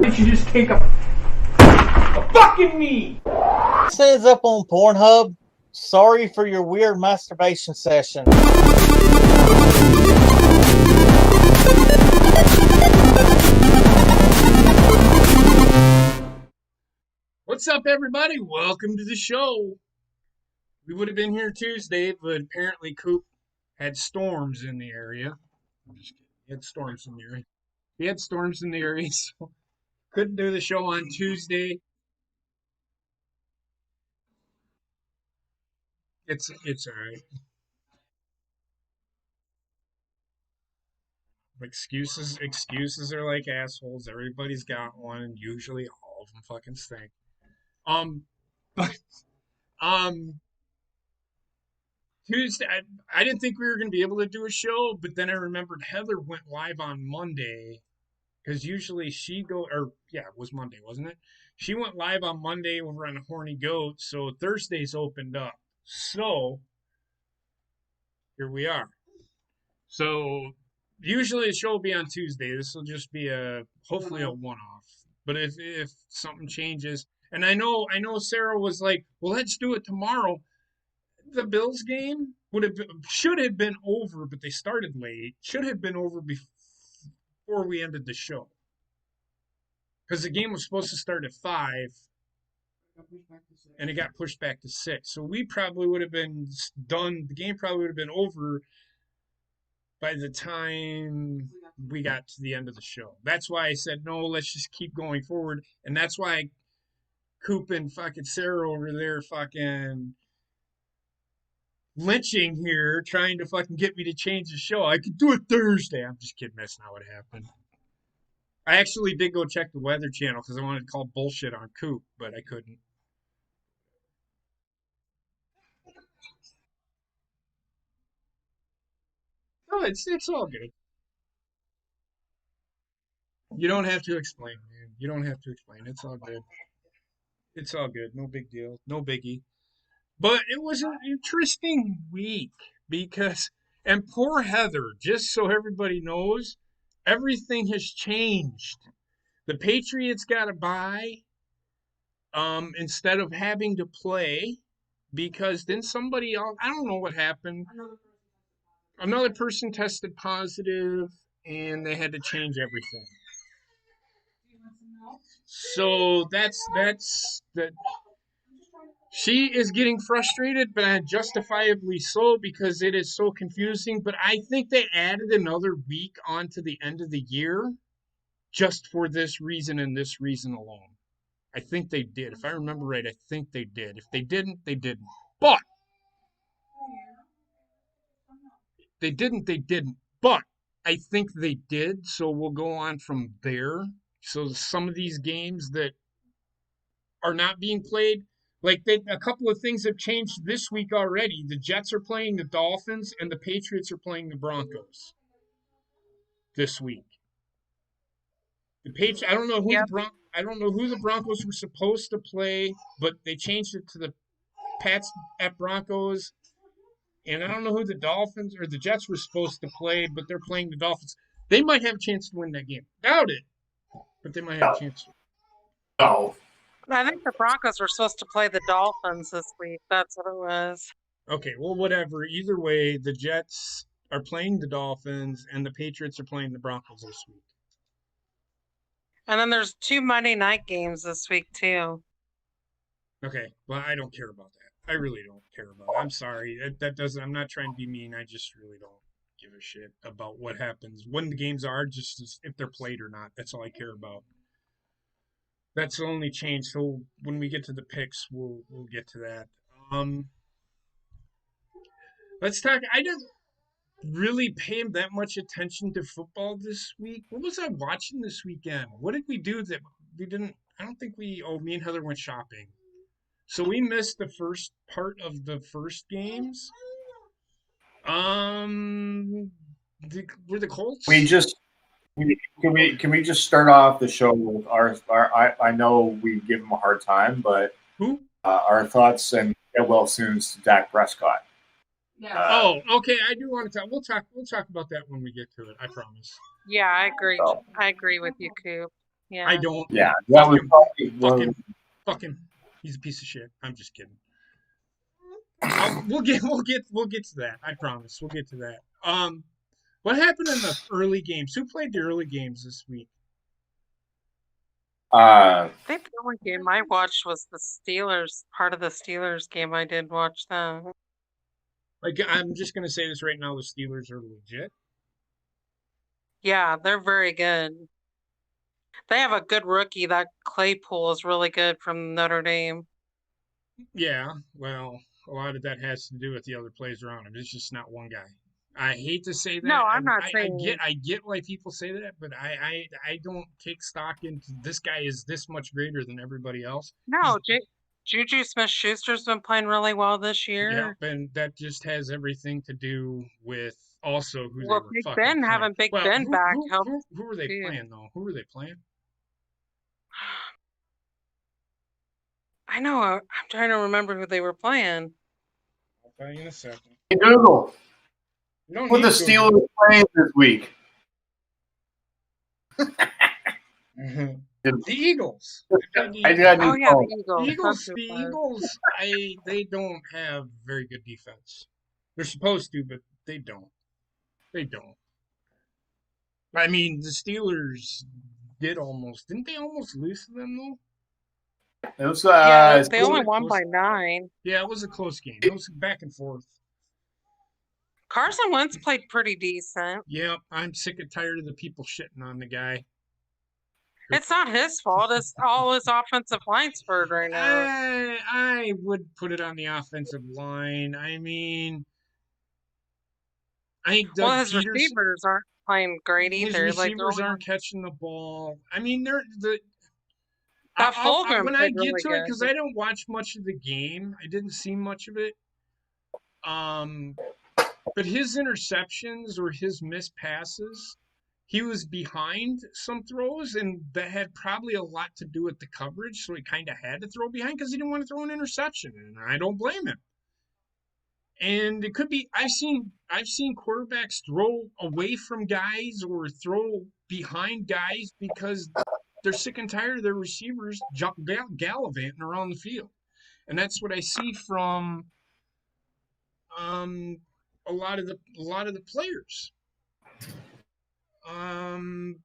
Did you just take a fucking knee? Says up on Pornhub. Sorry for your weird masturbation session. What's up, everybody? Welcome to the show. We would have been here Tuesday, but apparently Coop had storms in the area. I'm just kidding. He had storms in the area. He had storms in the area, so couldn't do the show on Tuesday. It's all right. Excuses are like assholes. Everybody's got one, and usually all of them fucking stink. But um, Tuesday, I didn't think we were gonna be able to do a show, but then I remembered Heather went live on Monday because usually it was Monday, wasn't it? She went live on Monday over on Horny Goat, so Thursday's opened up. So here we are. So usually the show will be on Tuesday. This will just be hopefully a one-off. But if something changes, and I know Sarah was like, well, let's do it tomorrow. The Bills game should have been over, but they started late. Should have been over before we ended the show. Because the game was supposed to start at 5, and it got pushed back to 6. So we probably would have been done. The game probably would have been over by the time we got to the end of the show. That's why I said, no, let's just keep going forward. And that's why Coop and fucking Sarah over there fucking lynching here, trying to fucking get me to change the show. I could do it Thursday. I'm just kidding. That's not what happened. I actually did go check the Weather Channel because I wanted to call bullshit on Coop, but I couldn't. No, it's all good. You don't have to explain, man. You don't have to explain. It's all good. It's all good. No big deal. No biggie. But it was an interesting week because, and poor Heather, just so everybody knows, everything has changed. The Patriots got to buy instead of having to play because then somebody else, I don't know what happened. Another person tested positive and they had to change everything. So that's that. She is getting frustrated, but justifiably so because it is so confusing. But I think they added another week onto the end of the year just for this reason and this reason alone. I think they did. If I remember right, I think they did. If they didn't, they didn't. But they didn't, they didn't. But I think they did. So we'll go on from there. So some of these games that are not being played, like a couple of things have changed this week already. The Jets are playing the Dolphins and the Patriots are playing the Broncos this week. I don't know who I don't know who the Broncos were supposed to play, but they changed it to the Pats at Broncos. And I don't know who the Dolphins or the Jets were supposed to play, but they're playing the Dolphins. They might have a chance to win that game. Doubt it, but they might have a chance to. No. I think the Broncos were supposed to play the Dolphins this week. That's what it was. Okay, well, whatever. Either way, the Jets are playing the Dolphins and the Patriots are playing the Broncos this week. And then there's 2 Monday night games this week, too. Okay, well, I don't care about that. I really don't care about it. I'm sorry. That doesn't, I'm not trying to be mean. I just really don't give a shit about what happens when the games are, just if they're played or not. That's all I care about. That's the only change. So when we get to the picks, we'll get to that. Let's talk. I didn't really pay that much attention to football this week. What was I watching this weekend? What did we do that we didn't? I don't think we. Oh, me and Heather went shopping, so we missed the first part of the first games. Were the Colts? Can we just start off the show with our I know we give them a hard time, but who our thoughts and get well soon to Dak Prescott. Yeah. Okay. I do want to talk. We'll talk about that when we get to it. I promise. Yeah, I agree. I agree with you, Coop. I Yeah. don't. Yeah, that Fuck was him. probably Fuck one. him. Fuck him. He's a piece of shit. I'm just kidding. We'll get to that. I promise. We'll get to that. What happened in the early games? Who played the early games this week? Uh, I think the only game I watched was the Steelers, part of the Steelers game. I did watch that. Like, I'm just gonna say this right now: the Steelers are legit. Yeah, they're very good. They have a good rookie. That Claypool is really good from Notre Dame. Yeah, well, a lot of that has to do with the other players around him. It's just not one guy. I hate to say No, that. I'm not I get saying why people say that, but I don't take stock into this guy is this much greater than everybody else. He's no. Juju Smith-Schuster's been playing really well this yeah, year. and that just has everything to do with also who they Well, were Big fucking Ben playing. having Big Well, Ben back helped who were they too. playing though? Who were they playing? I know. I'm trying to remember who they were playing. I'll tell you in a second. Google. You don't Who need the to Google. Steelers playing this week? The Eagles. They played the I got a Eagles. Oh new yeah, the phone. Eagles. That's who The it was. Eagles, they don't have very good defense. They're supposed to, but they don't. They don't. I mean, the Steelers didn't they almost lose to them though? It was Yeah, they Was it only a won close? by 9. Yeah, it was a close game. It was back and forth. Carson Wentz played pretty decent. Yeah, I'm sick and tired of the people shitting on the guy. It's not his fault. It's all his offensive line spurred right now. I would put it on the offensive line. I mean, I think Well, Doug his Peters, receivers aren't playing great his either. Like they're receivers only aren't catching the ball. I mean, they're the that Fulgham when I played get really to it, because good. I don't watch much of the game, I didn't see much of it. Um, but his interceptions or his missed passes, he was behind some throws, and that had probably a lot to do with the coverage. So he kind of had to throw behind because he didn't want to throw an interception, and I don't blame him. And it could be I've seen quarterbacks throw away from guys or throw behind guys because they're sick and tired of their receivers gallivanting around the field, and that's what I see from um, a lot of the players. Um,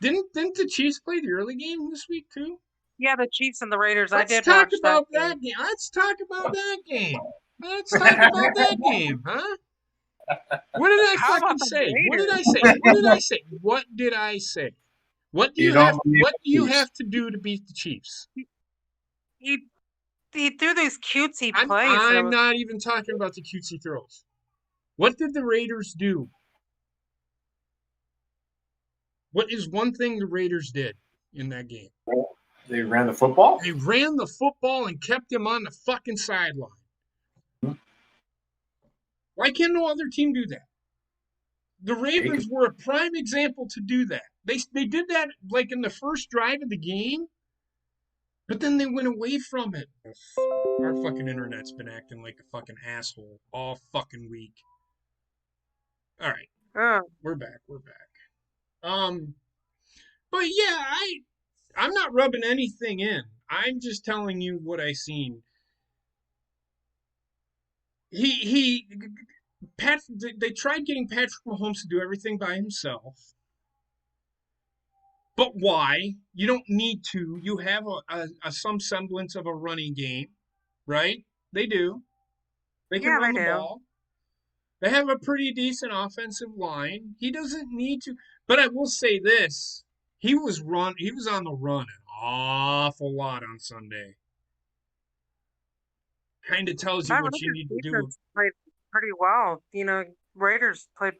didn't the Chiefs play the early game this week too? Yeah, the Chiefs and the Raiders. I Let's did talk watch that about game. that game. Let's talk about that game. Let's talk about that game, huh? What did I How about fucking the say? What did Raiders? I say? What did I say? What did I say? You don't believe What do you the Chiefs. have to do to beat the Chiefs? He he threw these cutesy plays, and it I'm was not even talking about the cutesy throws. What did the Raiders do? What is one thing the Raiders did in that game? They ran the football. They ran the football and kept him on the fucking sideline. Why can't no other team do that? The Ravens were a prime example to do that. They did that like in the first drive of the game, but then they went away from it. Our fucking internet's been acting like a fucking asshole all fucking week. All right, uh, we're back. We're back. But yeah, I'm not rubbing anything in. I'm just telling you what I seen. He Pat. They tried getting Patrick Mahomes to do everything by himself. But why? You don't need to. You have some semblance of a running game, right? They do. They can yeah, run they the do. ball. They have a pretty decent offensive line. He doesn't need to. But I will say this: he was on the run an awful lot on Sunday. Kind of tells you That what you Raiders need to do. defense played pretty well. Raiders played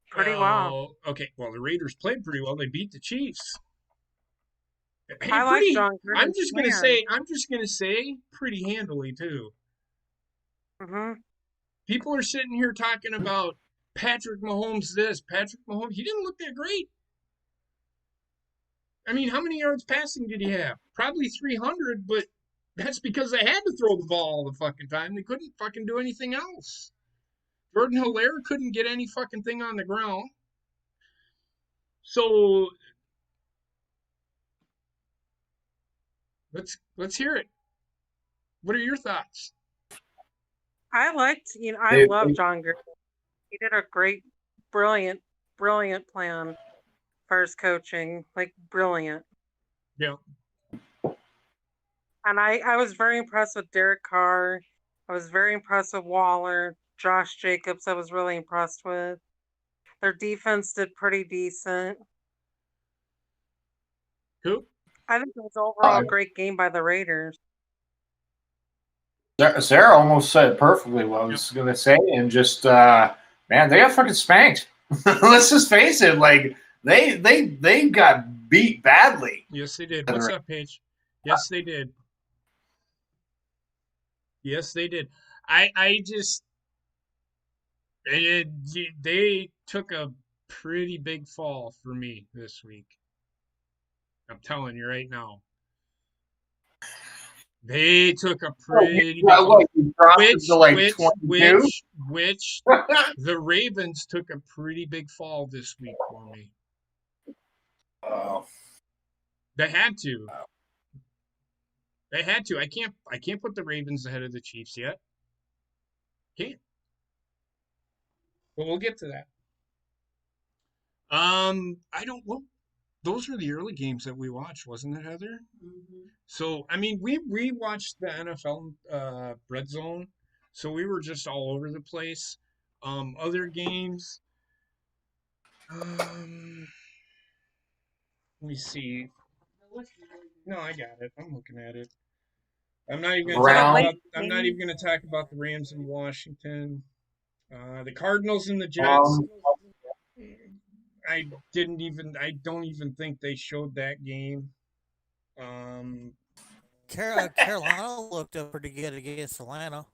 pretty well. Well, okay. Well, the Raiders played pretty well. They beat the Chiefs. Hey, I like pretty. John Gruden's plan. I'm just gonna say, pretty handily too. Hmm. People are sitting here talking about Patrick Mahomes this, Patrick Mahomes. He didn't look that great. I mean, how many yards passing did he have? Probably 300, but that's because they had to throw the ball all the fucking time. They couldn't fucking do anything else. Jordan Hilaire couldn't get any fucking thing on the ground. So Let's hear it. What are your thoughts? I I They, love John Gruden. He did a great, brilliant, brilliant plan for his coaching. Like, brilliant. Yeah. And I was very impressed with Derek Carr. I was very impressed with Waller, Josh Jacobs. I was really impressed with. Their defense did pretty decent. Who? I think it was overall a great game by the Raiders. Sarah almost said perfectly what I was going to say, and just man, they got fucking spanked. Let's just face it, like they got beat badly. Yes, they did. What's up, Paige? Yes, they did. Yes, they did. I just they took a pretty big fall for me this week. I'm telling you right now. They took a pretty big fall. Which the Ravens took a pretty big fall this week for me. They had to. They had to. I can't put the Ravens ahead of the Chiefs yet. Can't. But we'll get to that. I don't. Well, those were the early games that we watched, wasn't it, Heather? Mm-hmm. So I mean, we rewatched the NFL Red Zone, so we were just all over the place. Other games. Let me see. No, I got it. I'm looking at it. I'm not even going to talk about. I'm not even going to talk about the Rams in Washington. The Cardinals and the Jets. I don't even think they showed that game. Carolina looked up pretty good against Atlanta.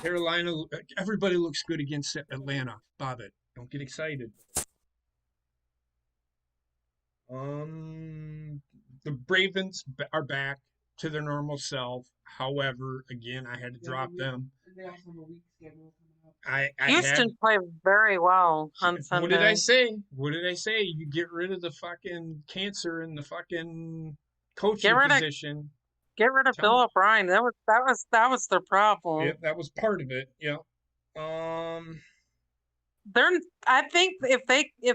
Carolina, everybody looks good against Atlanta. Bobbitt, don't get excited. The Ravens are back to their normal self. However, again, I had to drop them. Houston played very well on Sunday. What did I say? What did I say? You get rid of the fucking cancer in the fucking coaching position. Get rid of Bill O'Brien. That was their problem. Yeah, that was part of it. Yeah. I think if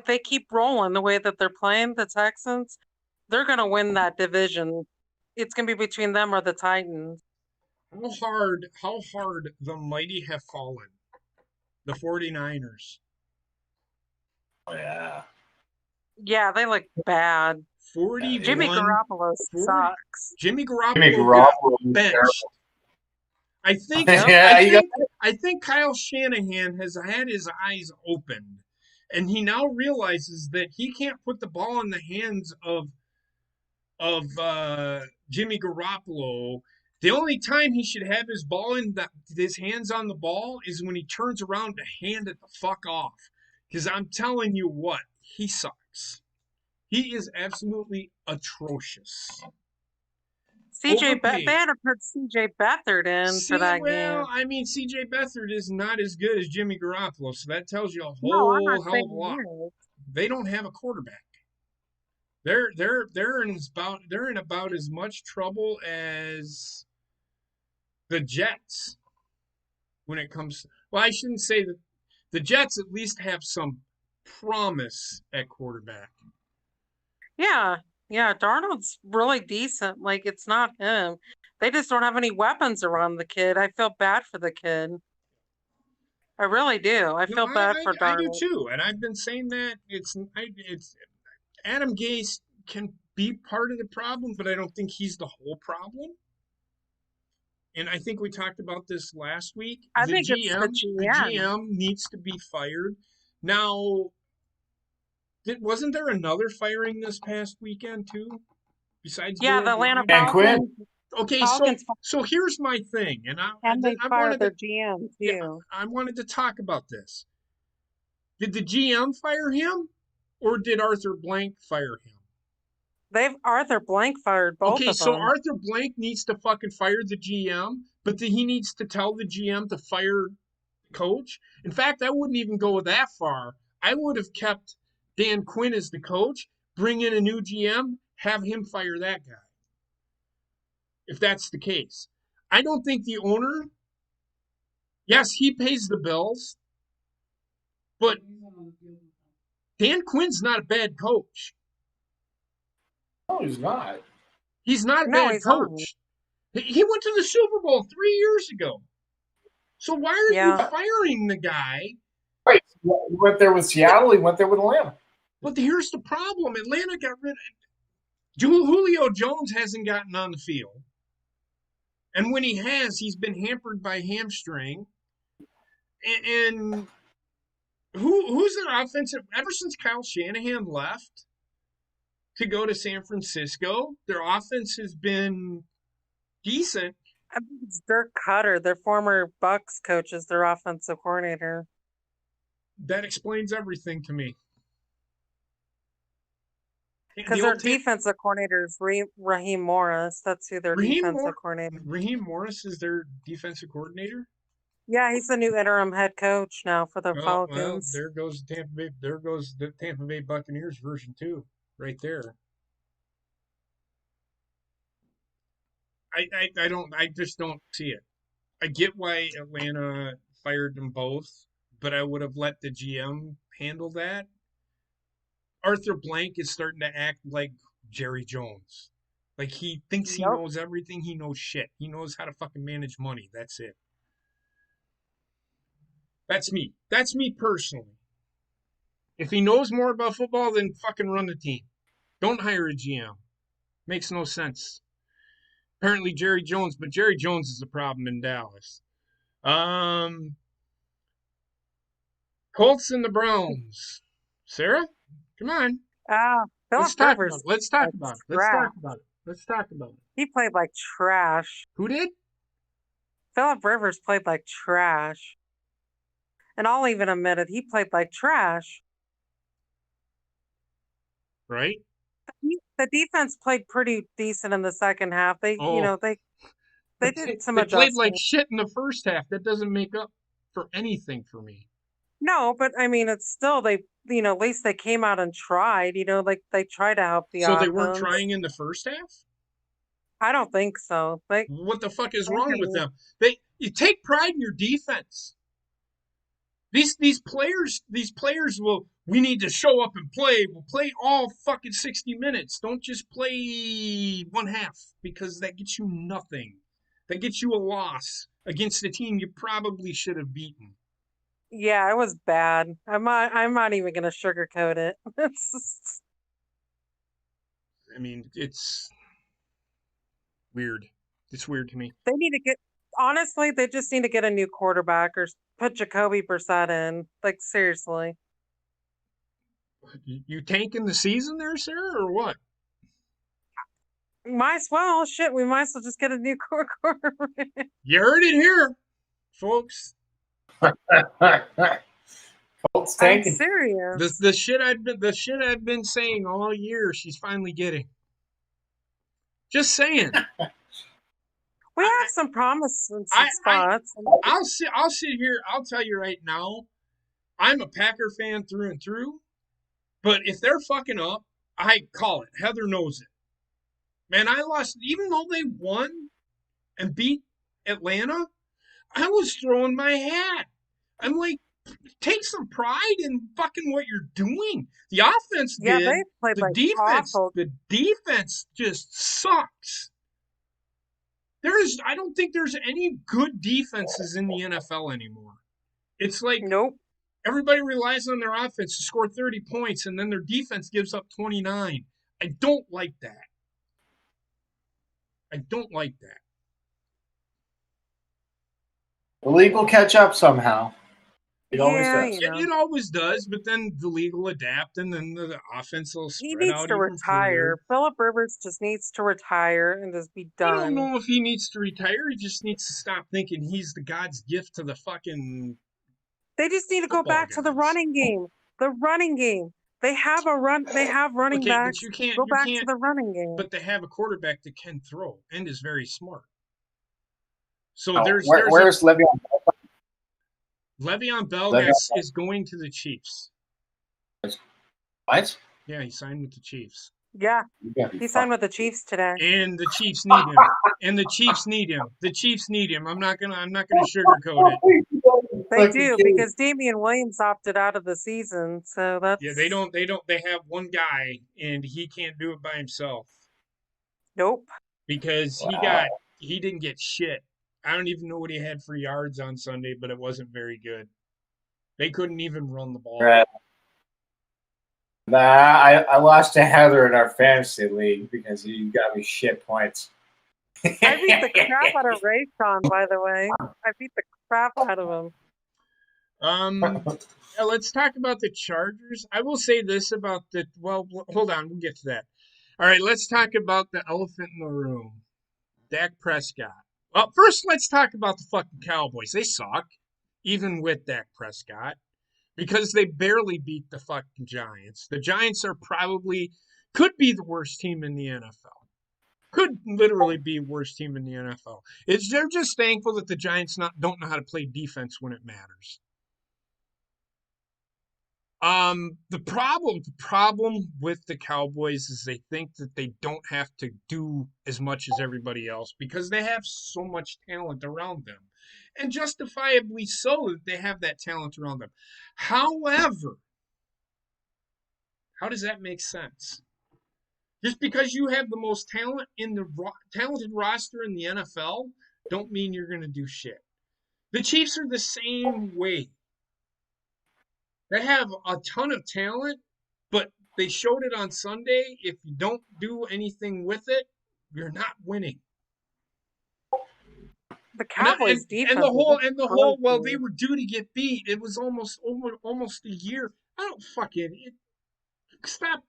they keep rolling the way that they're playing, the Texans, they're gonna win that division. It's gonna be between them or the Titans. How hard the mighty have fallen. The 49ers. Oh, yeah. Yeah, they look bad. 41. Jimmy Garoppolo sucks. Jimmy Garoppolo got benched. I think I think Kyle Shanahan has had his eyes opened, and he now realizes that he can't put the ball in the hands of Jimmy Garoppolo. The only time he should have his hands on the ball is when he turns around to hand it the fuck off. Because I'm telling you what, he sucks. He is absolutely atrocious. CJ Beathard put CJ Beathard in for that game. Well, I mean, CJ Beathard is not as good as Jimmy Garoppolo, so that tells you a whole hell of a lot. They don't have a quarterback. They're in about as much trouble as the Jets when it comes. Well, I shouldn't say that. The Jets at least have some promise at quarterback. Yeah, Darnold's really decent. Like, it's not him. They just don't have any weapons around the kid. I feel bad for the kid. I really do. I feel bad for Darnold. I do too, and I've been saying that it's Adam Gase can be part of the problem, but I don't think he's the whole problem. And I think we talked about this last week. The GM needs to be fired. Now, wasn't there another firing this past weekend too? Besides the Atlanta Falcons. Okay, so here's my thing, and they fired their GM too. Yeah, I wanted to talk about this. Did the GM fire him, or did Arthur Blank fire him? Arthur Blank fired both of them. Okay, so Arthur Blank needs to fucking fire the GM, but he needs to tell the GM to fire the coach. In fact, I wouldn't even go that far. I would have kept Dan Quinn as the coach, bring in a new GM, have him fire that guy. if that's the case. I don't think the owner, yes, he pays the bills, but Dan Quinn's not a bad coach. No, he's not. He's not a No, bad he's not. coach. He went to the Super Bowl 3 years ago. So why are you Yeah. firing the guy? Right. He went there with Seattle. He went there with Atlanta. But here's the problem. Atlanta got rid of Julio Jones hasn't gotten on the field. And when he has, he's been hampered by hamstring. And who's their offensive? Ever since Kyle Shanahan left to go to San Francisco, their offense has been decent. I think it's Dirk Cutter, their former Bucks coach, is their offensive coordinator. That explains everything to me. Because their defensive coordinator is Raheem Morris. That's who their defensive coordinator. Raheem Morris is their defensive coordinator? Yeah, he's the new interim head coach now for the Oh, Falcons. well, there goes Tampa Bay. There goes the Tampa Bay Buccaneers version 2, right there. I just don't see it. I get why Atlanta fired them both, but I would have let the GM handle that. Arthur Blank is starting to act like Jerry Jones. Like he thinks he knows everything. He knows shit. He knows how to fucking manage money. That's it. That's me. That's me personally. If he knows more about football, then fucking run the team. Don't hire a GM. Makes no sense. Apparently Jerry Jones, but Jerry Jones is the problem in Dallas. Colts and the Browns. Sarah, come on. Philip Rivers. Let's talk about it. He played like trash. Who did? Philip Rivers played like trash. And I'll even admit it, he played like trash. Right? The defense played pretty decent in the second half. They did some They adjustments. played like shit in the first half. That doesn't make up for anything for me. No, but I mean, it's still at least they came out and tried. Like they tried to help the offense. So they weren't trying in the first half? I don't think so. What the fuck is wrong with them? You take pride in your defense. These players will. We need to show up and play. We'll play all fucking 60 minutes. Don't just play one half because that gets you nothing. That gets you a loss against a team you probably should have beaten. Yeah, it was bad. I'm not even gonna sugarcoat it. I mean, it's weird. It's weird to me. Honestly, they just need to get a new quarterback or put Jacoby Brissett in. Like, seriously. You tanking the season there, Sarah, or what? Might as well. Shit, we might as well just get a new quarterback. You heard it here, folks. Colts tanking. I'm serious. The shit I've been saying all year, she's finally getting. Just saying. We have some promising spots. I'll sit here. I'll tell you right now, I'm a Packer fan through and through. But if they're fucking up, I call it. Heather knows it. Man, I lost. Even though they won and beat Atlanta, I was throwing my hat. I'm like, take some pride in fucking what you're doing. The offense did. They played the like defense. awful. The defense just sucks. I don't think there's any good defenses in the NFL anymore. It's like nope. Everybody relies on their offense to score 30 points, and then their defense gives up 29. I don't like that. The league will catch up somehow. It always does. It always does, but then the league will adapt, and then the offense will spread out. He needs to retire. Philip Rivers just needs to retire and just be done. I don't know if he needs to retire. He just needs to stop thinking he's the God's gift to the fucking... They just need to go back to the running game. The running game. They have running backs. But you go back to the running game. But they have a quarterback that can throw and is very smart. So where's Le'Veon Bell? Le'Veon Bell is going to the Chiefs. What? Yeah, he signed with the Chiefs. Yeah, You gotta be he signed fucking. with the Chiefs today. And the Chiefs need him. And the Chiefs need him. The Chiefs need him. I'm not gonna sugarcoat it. They Fucking do kidding. because Damian Williams opted out of the season, so Yeah, that's they have one guy and he can't do it by himself nope. because Wow. he didn't get shit. I don't even know what he had for yards on Sunday, but it wasn't very good. They couldn't even run the ball. Right. Nah, I lost to Heather in our fantasy league because he got me shit points. I beat the crap out of Raycon, by the way. I beat the crap out of him. Yeah, let's talk about the Chargers. I will say this about hold on, we'll get to that. All right, let's talk about the elephant in the room. Dak Prescott. Well, first let's talk about the fucking Cowboys. They suck, even with Dak Prescott, because they barely beat the fucking Giants. The Giants could be the worst team in the NFL. Could literally be worst team in the NFL. They're just thankful that the Giants don't know how to play defense when it matters. The problem with the Cowboys is they think that they don't have to do as much as everybody else because they have so much talent around them. And justifiably so that they have that talent around them. However, how does that make sense? Just because you have the most talent in the talented roster in the NFL, don't mean you're going to do shit. The Chiefs are the same way. They have a ton of talent, but they showed it on Sunday. If you don't do anything with it, you're not winning. The And and Cowboys and defense the is whole just and the whole well, they crazy. were due to get beat. It was almost a year. I don't fucking stop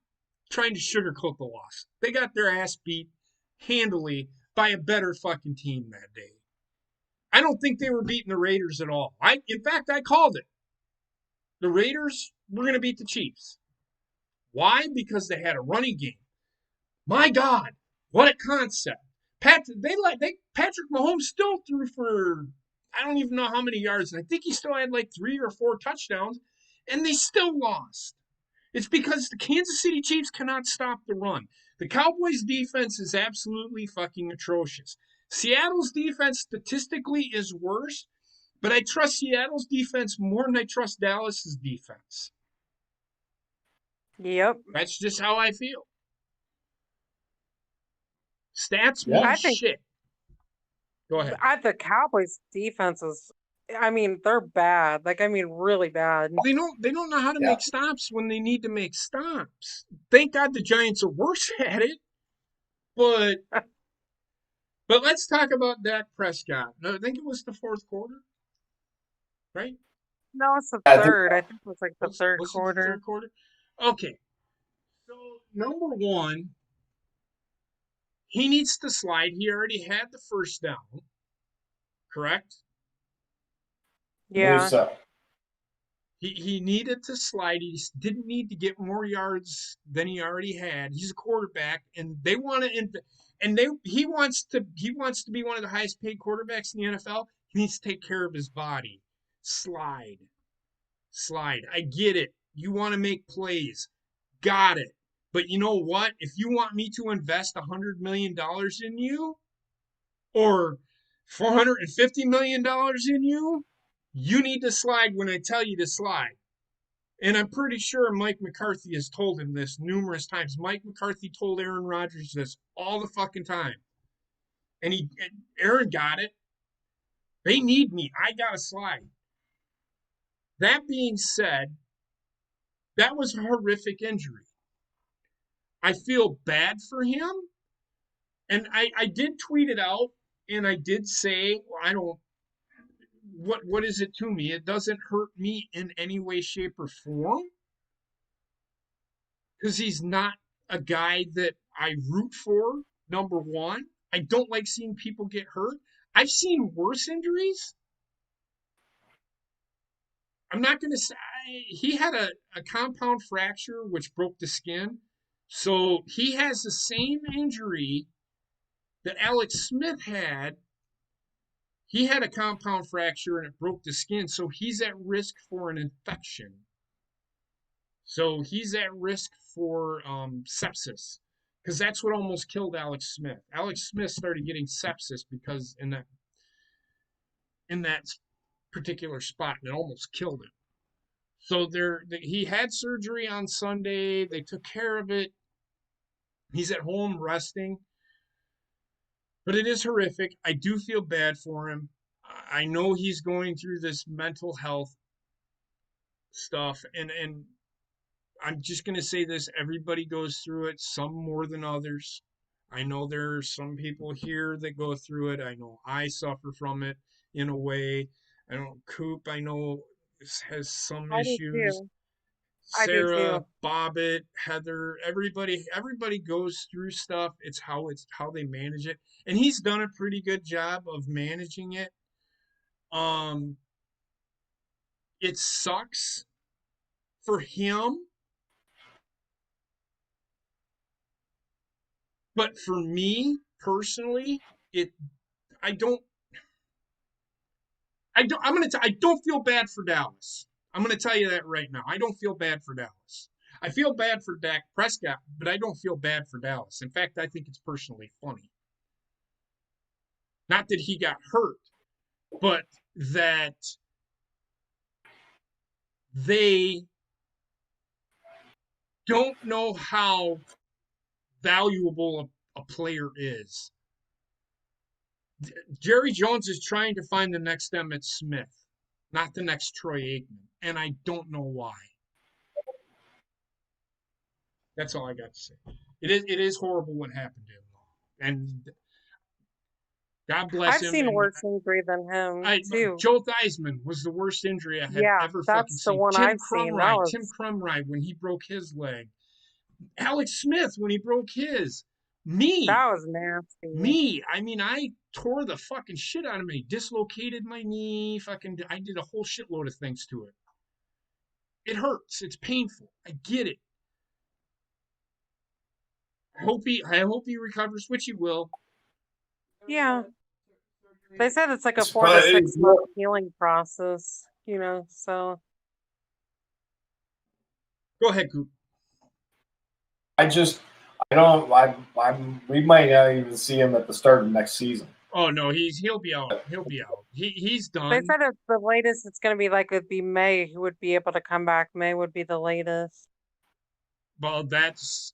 trying to sugarcoat the loss. They got their ass beat handily by a better fucking team that day. I don't think they were beating the Raiders at all. In fact, I called it. The Raiders were going to beat the Chiefs. Why? Because they had a running game. My God, what a concept! Patrick Mahomes still threw for I don't even know how many yards, and I think he still had like 3 or 4 touchdowns, and they still lost. It's because the Kansas City Chiefs cannot stop the run. The Cowboys' defense is absolutely fucking atrocious. Seattle's defense statistically is worse, but I trust Seattle's defense more than I trust Dallas's defense. Yep. That's just how I feel. Stats Yeah. mean I think shit. Go ahead. the Cowboys defense is, I mean, they're bad. Like, I mean, really bad. They don't know how to Yeah. make stops when they need to make stops. Thank God the Giants are worse at it. But let's talk about Dak Prescott. No, I think it was the fourth quarter, right? No, it's the I think third. I think it was like the third Was it the quarter. third quarter? Okay. So number one, he needs to slide. He already had the first down, correct? I believe Yeah. so. He needed to slide. He didn't need to get more yards than he already had. He's a quarterback, and they want to. And he wants to be one of the highest paid quarterbacks in the NFL. He needs to take care of his body. Slide, slide. I get it. You want to make plays. Got it. But you know what? If you want me to invest $100 million in you, or $450 million in you, you need to slide when I tell you to slide. And I'm pretty sure Mike McCarthy has told him this numerous times. Mike McCarthy told Aaron Rodgers this all the fucking time. And Aaron got it. They need me. I got to slide. That being said, that was a horrific injury. I feel bad for him. And I did tweet it out and I did say, well, I don't, what is it to me? It doesn't hurt me in any way, shape, or form. Because he's not a guy that I root for, number one. I don't like seeing people get hurt. I've seen worse injuries. I'm not going to say he had a compound fracture which broke the skin. So he has the same injury that Alex Smith had. He had a compound fracture and it broke the skin. So he's at risk for an infection. So he's at risk for sepsis. because that's what almost killed Alex Smith. Alex Smith started getting sepsis because in that particular spot, and it almost killed him. So he had surgery on Sunday. They took care of it. He's at home resting, but it is horrific. I do feel bad for him. I know he's going through this mental health stuff, and I'm just going to say this: everybody goes through it, some more than others. I know there are some people here that go through it. I know I suffer from it in a way. I know Coop, I know, has some I do issues. too. I do Sarah, too. Bobbitt, Heather, everybody goes through stuff. It's how they manage it. And he's done a pretty good job of managing it. Um it sucks for him, but for me personally, it I don't I don't feel bad for Dallas. I'm going to tell you that right now. I don't feel bad for Dallas. I feel bad for Dak Prescott, but I don't feel bad for Dallas. In fact, I think it's personally funny. Not that he got hurt, but that they don't know how valuable a player is. Jerry Jones is trying to find the next Emmett Smith, not the next Troy Aikman, and I don't know why. That's all I got to say. It is horrible what happened to him, and God bless I've him. seen And worse injury than him I too. Joe Theismann was the worst injury I have Yeah, ever fucking that's the seen. one I've seen. That Tim was Crumride when he broke his leg. Alex Smith when he broke his. Me, that was nasty. me. I mean, I tore the fucking shit out of me. Dislocated my knee. I did a whole shitload of things to it. It hurts. It's painful. I get it. I hope he recovers, which he will. Yeah. They said it's like a It's 4 to 6 month healing process, so Go ahead, Coop. I just, I don't, we might not even see him at the start of next season. Oh no, he'll be out. He'll be out. He's they done. said it's the latest it's gonna be like it'd be May who would be able to come back. May would be the latest. Well, that's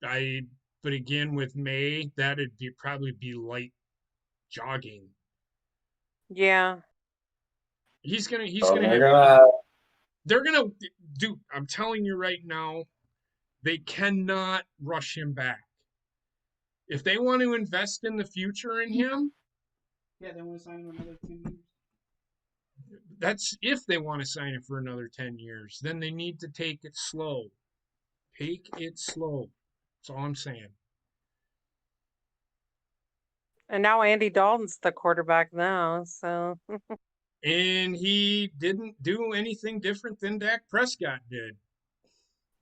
I. But again, with May, probably be light jogging. Yeah. He's gonna So have. They're gonna do. I'm telling you right now, they cannot rush him back. If they want to invest in the future in him, Yeah, they want to sign him another 2 years. that's if they want to sign him for another 10 years. Then they need to take it slow. Take it slow. That's all I'm saying. And now Andy Dalton's the quarterback now, so And he didn't do anything different than Dak Prescott did.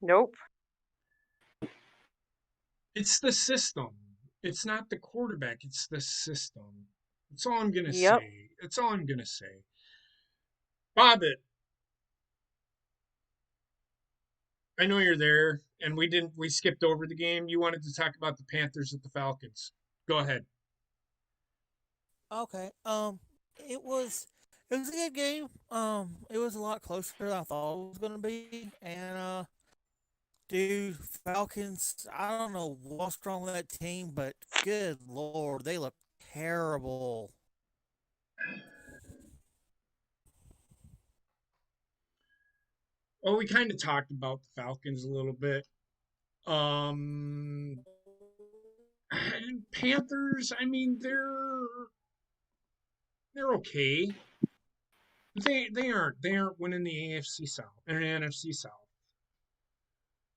nope. It's the system. It's not the quarterback, it's the system. That's all I'm going to Yep. say. That's all I'm going to say. Bobbitt, I know you're there, and we skipped over the game. You wanted to talk about the Panthers at the Falcons. Go ahead. Okay. It was it was a good game. It was a lot closer than I thought it was gonna be, and dude, Falcons. I don't know what's wrong with that team, but good lord, they look terrible. Well, we kind of talked about the Falcons a little bit. Um, Panthers, I mean, they're okay. They aren't winning the AFC South and the NFC South.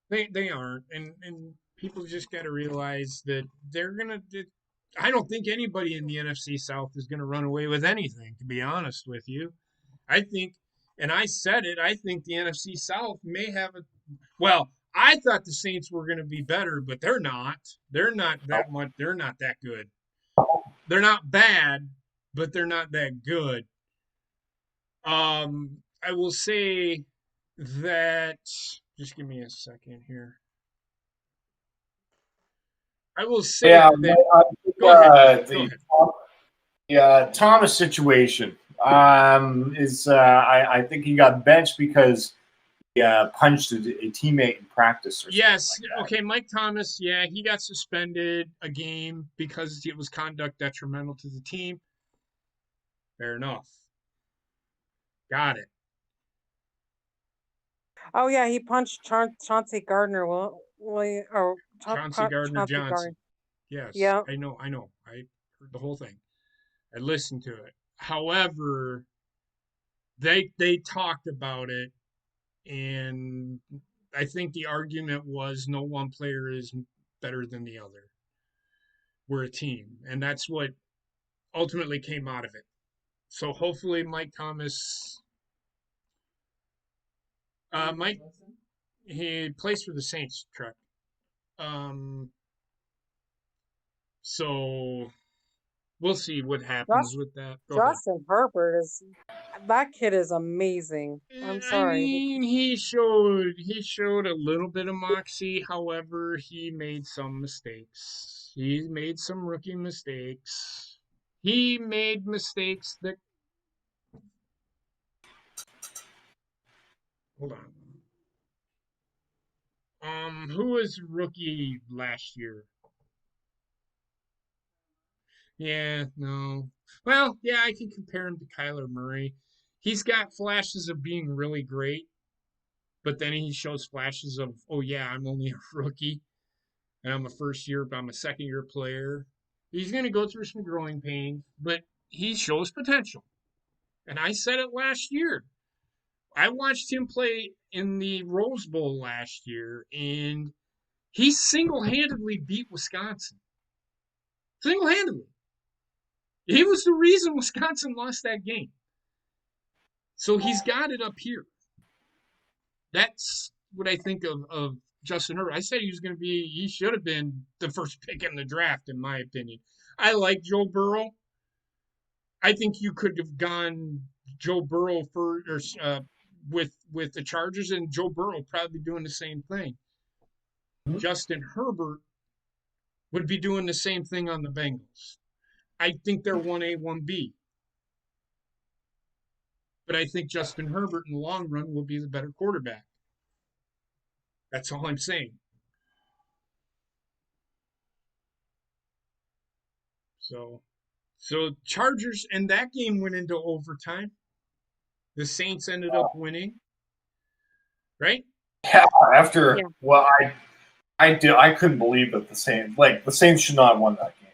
They aren't, and people just got to realize that they're gonna. I don't think anybody in the NFC South is gonna run away with anything. To be honest with you, I think, and I said it. I think the NFC South may have a. Well, I thought the Saints were gonna be better, but they're not. They're not that much. They're not that good. They're not bad, but they're not that good. I will say that. Just give me a second here. I will say Yeah, that. Go ahead. Go ahead. the Thomas situation is I think he got benched because he punched a teammate in practice or something Yes. like that. Okay. Mike Thomas. Yeah, he got suspended a game because it was conduct detrimental to the team. Fair enough. Got it. Oh yeah, he punched Chauncey Gardner. Or Chauncey Gardner Chauncey Gardner. Johnson. Yes, Yeah. I know. I heard the whole thing. I listened to it. However, they talked about it, and I think the argument was no one player is better than the other. We're a team, and that's what ultimately came out of it. So hopefully, Mike Thomas, Mike, he plays for the Saints. Correct. Um, so we'll see what happens Josh, with that. Go ahead. Justin Herbert is that kid is amazing. I'm I sorry. mean, he showed a little bit of moxie. However, he made some mistakes. He made some rookie mistakes. He made mistakes that. Hold on. Who was rookie last year? Yeah, no. Well, yeah, I can compare him to Kyler Murray. He's got flashes of being really great, but then he shows flashes of, oh yeah, I'm only a rookie. And I'm a second year player. He's going to go through some growing pains, but he shows potential. And I said it last year. I watched him play in the Rose Bowl last year, and he single handedly beat Wisconsin. Single handedly. He was the reason Wisconsin lost that game. So he's got it up here. That's what I think of Justin Herbert. I said he should have been the first pick in the draft, in my opinion. I like Joe Burrow. I think you could have gone Joe Burrow with the Chargers, and Joe Burrow probably doing the same thing. Mhm. Justin Herbert would be doing the same thing on the Bengals. I think they're 1A, 1B. But I think Justin Herbert in the long run will be the better quarterback. That's all I'm saying. So Chargers, and that game went into overtime. The Saints ended up winning, right? Yeah, Yeah. after well, I couldn't believe that the Saints should not have won that game.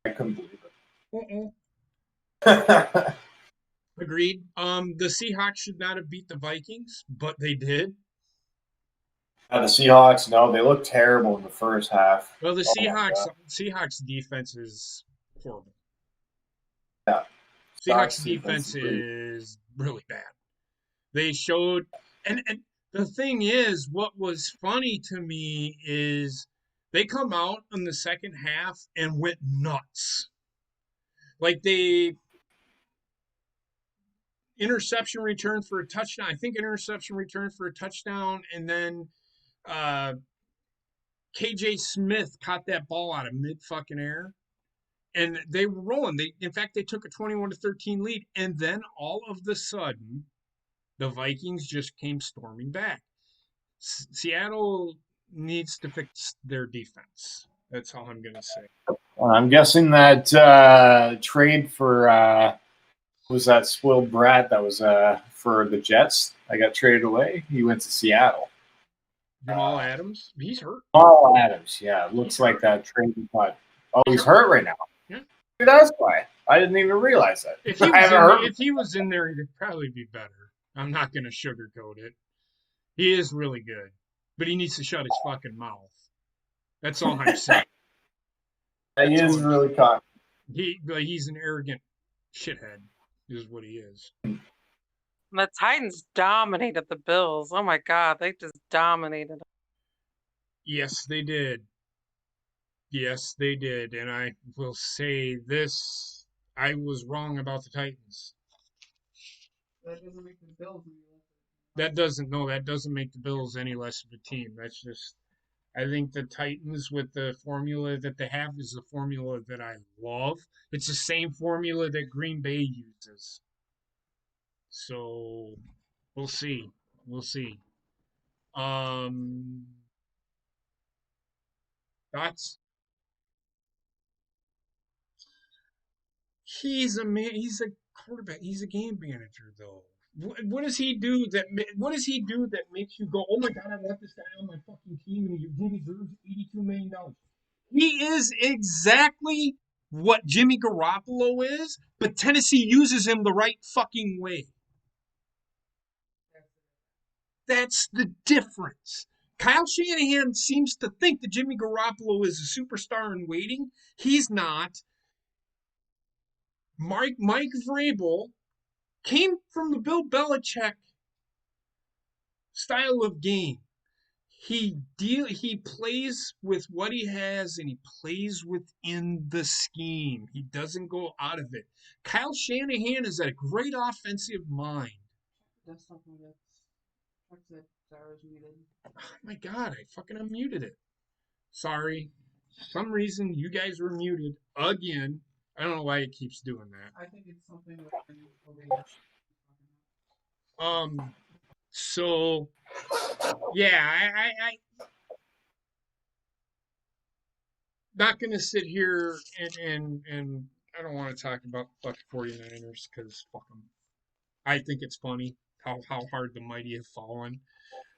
I couldn't believe Uh-uh. it. Agreed. The Seahawks should not have beat the Vikings, but they did. The Seahawks, no, they looked terrible in the first half. Well, the Oh my god. Seahawks defense is horrible. Yeah. Seahawks Seahawks defense defense is pretty. is really bad. They showed, and the thing is, what was funny to me is they come out in the second half and went nuts. Like they interception return for a touchdown. I think interception return for a touchdown, and then KJ Smith caught that ball out of mid fucking air, and they were rolling. In fact, they took a 21-13 lead, and then all of the sudden, the Vikings just came storming back. Seattle needs to fix their defense. That's all I'm gonna say. I'm guessing that trade for was that spoiled brat that was for the Jets. I got traded away. He went to Seattle. Jamal Adams, he's hurt. Oh, Adams. Yeah, it looks He's like hurt. that trade. Oh, He's he's hurt right now. Yeah. That's why. I didn't even realize that. If he I was haven't in, heard. if he was in there, he'd probably be better. I'm not gonna sugarcoat it. He is really good, but he needs to shut his fucking mouth. That's all I'm saying. He That's all is I'm really cocky. he's an arrogant shithead, is what he is. The Titans dominated the Bills. Oh my God, they just dominated. Yes, they did. Yes, they did. And I will say this, I was wrong about the Titans. That doesn't make the Bills any less. That doesn't make the Bills any less of a team. I think the Titans, with the formula that they have, is the formula that I love. It's the same formula that Green Bay uses. So we'll see. We'll see. Um, that's he's a man. He's a quarterback. He's a game manager, though. What does he do that? What does he do that makes you go, "Oh my God, I want this guy on my fucking team, and he deserves $82 million." He is exactly what Jimmy Garoppolo is, but Tennessee uses him the right fucking way. That's the difference. Kyle Shanahan seems to think that Jimmy Garoppolo is a superstar in waiting. He's not. Mike Vrabel came from the Bill Belichick style of game. He plays with what he has, and he plays within the scheme. He doesn't go out of it. Kyle Shanahan is a great offensive mind. That's something that Sarah's muted. Oh my God, I fucking unmuted it. Sorry. For some reason you guys were muted again. I don't know why it keeps doing that. I think it's something with So yeah, I not gonna sit here and I don't want to talk about the fucking 49ers because fuck them. I think it's funny how hard the mighty have fallen.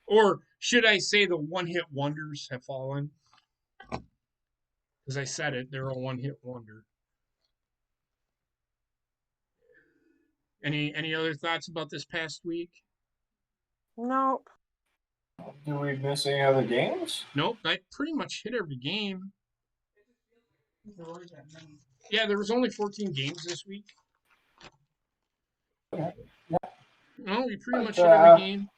Or should I say the one-hit wonders have fallen? Because I said it, they're a one-hit wonder. Any other thoughts about this past week? Nope. Do we miss any other games? Nope, I pretty much hit every game. Yeah, there was only 14 games this week. No, we pretty much hit every game.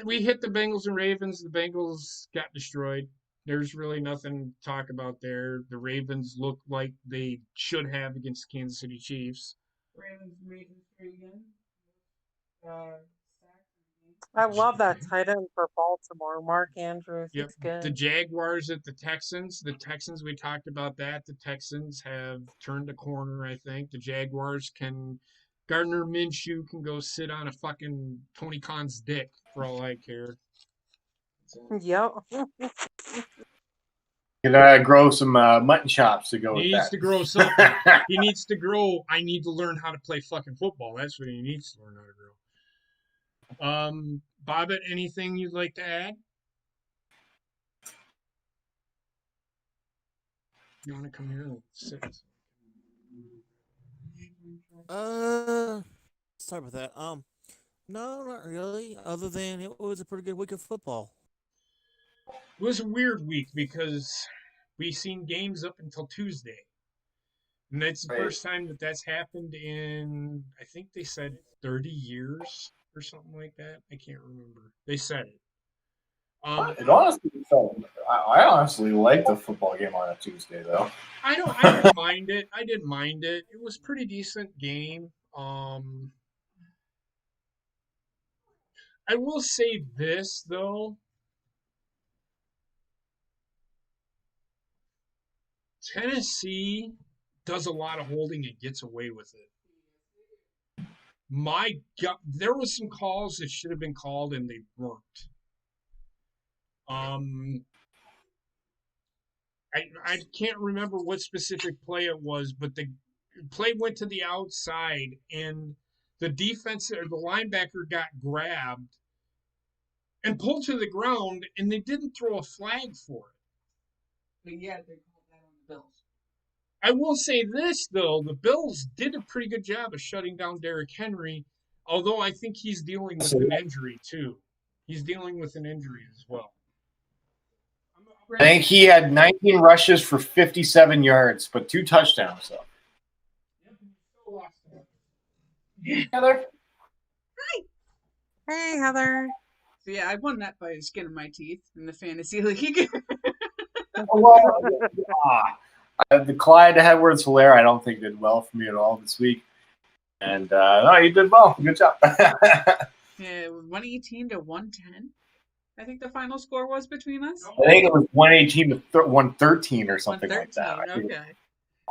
We hit the Bengals and Ravens. The Bengals got destroyed. There's really nothing to talk about there. The Ravens look like they should have against the Kansas City Chiefs. Ravens made history again. I love that tight end for Baltimore, Mark Andrews. Yep. He's good. The Jaguars at the Texans. The Texans, we talked about that. The Texans have turned a corner, I think. The Jaguars Gardner Minshew can go sit on a fucking Tony Khan's dick for all I care. Yep. Could grow some mutton chops to go with He that. needs to grow something. He needs to grow. I need to learn how to play fucking football. That's what he needs to learn how to grow. Bobbit, anything you'd like to add? You want to come here and sit? Sorry about that. No, not really. Other than it was a pretty good week of football. It was a weird week because we seen games up until Tuesday. And that's the first time that's happened in, I think they said 30 years or something like that. I can't remember. They said it. It honestly felt. I honestly liked the football game on a Tuesday, though. I didn't mind it. I didn't mind it. It was a pretty decent game. I will say this though. Tennessee does a lot of holding and gets away with it. My God, there was some calls that should have been called and they weren't. I can't remember what specific play it was, but the play went to the outside and the defense or the linebacker got grabbed and pulled to the ground, and they didn't throw a flag for it. But yeah, they called that on the Bills. I will say this, though. The Bills did a pretty good job of shutting down Derrick Henry, although I think he's dealing with an injury, too. He's dealing with an injury as well. I think he had 19 rushes for 57 yards, but 2 touchdowns, though. Heather? Hi. Hey, Heather. So yeah, I won that by the skin of my teeth in the fantasy league. The Clyde Edwards-Helaire, I don't think did well for me at all this week. And no, you did well. Good job. Yeah, 118 to 110. I think the final score was between us. I think it was 118 to 113 or something like that. 113. Okay.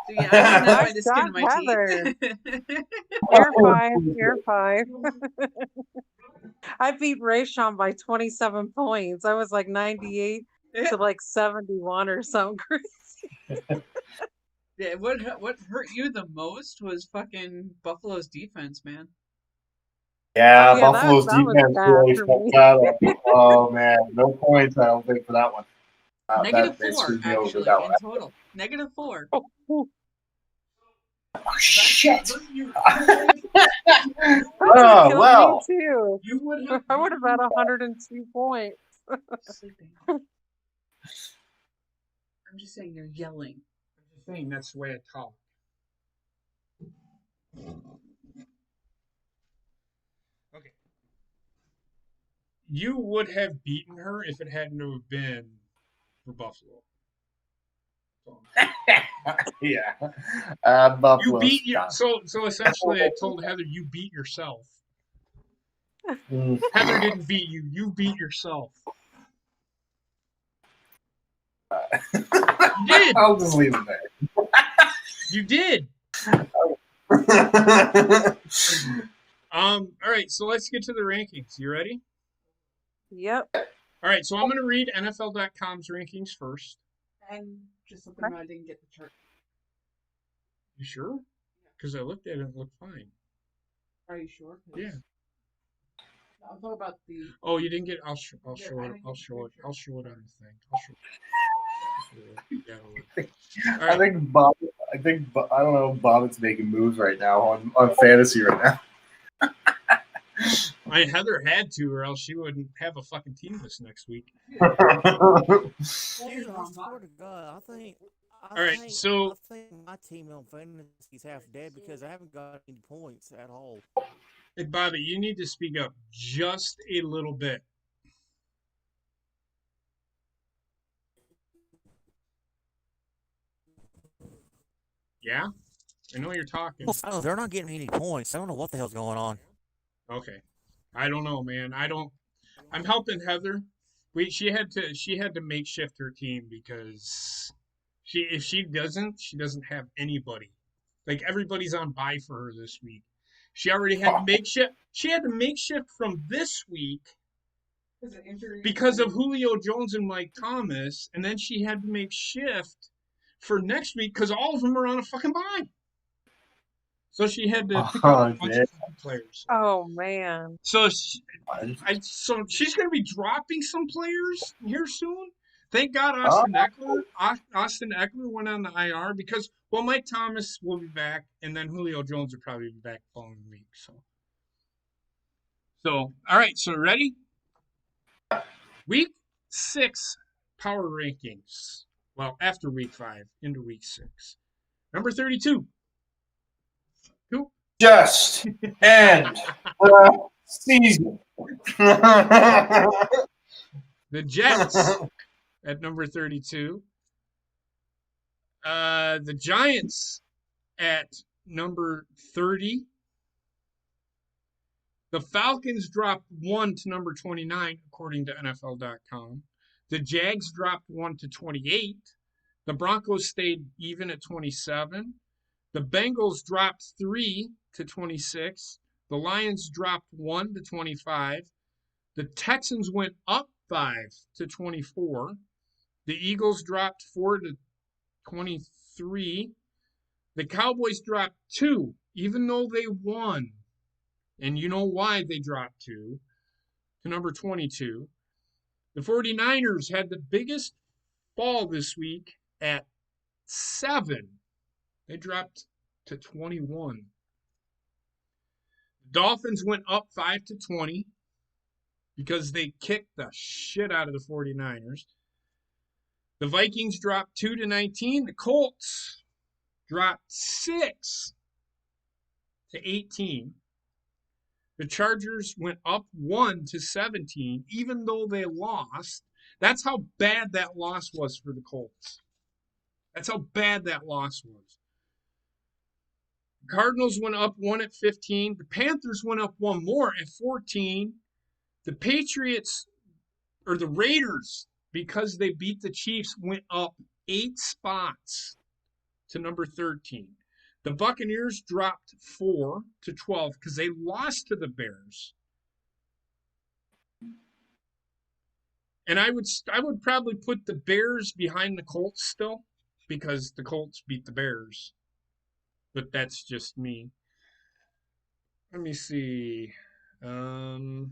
So yeah, I won that by the skin Nice of my job, Heather. teeth. You're 5. You're 5. I beat Rayshon by 27 points. I was like 98 to like 71 or something crazy. Yeah, what hurt you the most was fucking Buffalo's defense, man. Yeah, Yeah, Buffalo's that was defense bad really for fucked me. that up. Oh man, no points. I don't think for that one. Negative They 4 screwed me over with actually that one. in total. Negative 4. Oh, Oh shit! that would have Oh killed me well. too. You would have. I would have had 102 points. Sleeping. I'm just saying you're yelling. I'm just saying that's the way I talk. Okay. You would have beaten her if it hadn't have been for Buffalo. So, Yeah. you Buffalo's beat you. done. So essentially, I told Heather you beat yourself. Mm. Heather didn't beat you. You beat yourself. You did. I'll just leave it there. You did. All right. So let's get to the rankings. You ready? Yep. All right. So I'm going to read NFL.com's rankings first. And just something I didn't get the chart. You sure? Because I looked at it and it looked fine. Are you sure? Yeah. I'll talk about the. Oh, you didn't get. I'll show it. I'll show it on the thing. I'll show it. Yeah, I think Bob. I don't know. Bobbitt's making moves right now on fantasy right now. I mean, Heather had to, or else she wouldn't have a fucking team this next week. Dude, I swear to God, I think my team on fantasy is half dead because I haven't got any points at all. Hey, Bobby, you need to speak up just a little bit. Yeah? I know you're talking. Oh, they're not getting any points. I don't know what the hell's going on. Okay. I don't know, man. I'm helping Heather. She had to makeshift her team because if she doesn't have anybody. Like everybody's on bye for her this week. She already had to makeshift. She had to makeshift from this week because of Julio Jones and Mike Thomas, and then she had to make shift for next week because all of them are on a fucking bye. So she had to pick up a bunch of players. Oh man. So she's going to be dropping some players here soon. Thank God Austin Eckler went on the IR because Mike Thomas will be back, and then Julio Jones will probably be back the following week. So all right. So ready? Week 6 power rankings. Well, after week 5 into week 6. Number 32. Who? Just end the season. The Jets at number 32. The Giants at number 30. The Falcons dropped 1 to number 29, according to NFL.com. The Jags dropped 1 to 28. The Broncos stayed even at 27. The Bengals dropped 3 to 26. The Lions dropped 1 to 25. The Texans went up 5 to 24. The Eagles dropped 4 to 23. The Cowboys dropped 2, even though they won. And you know why they dropped 2 to number 22. The 49ers had the biggest fall this week at 7. They dropped to 21. The Dolphins went up 5 to 20 because they kicked the shit out of the 49ers. The Vikings dropped 2 to 19. The Colts dropped 6 to 18. The Chargers went up 1 to 17, even though they lost. That's how bad that loss was for the Colts. That's how bad that loss was. The Cardinals went up 1 at 15. The Panthers went up 1 more at 14. The Patriots or the Raiders, because they beat the Chiefs, went up 8 spots to number 13. The Buccaneers dropped 4 to 12 because they lost to the Bears. And I would probably put the Bears behind the Colts still because the Colts beat the Bears. But that's just me. Let me see. The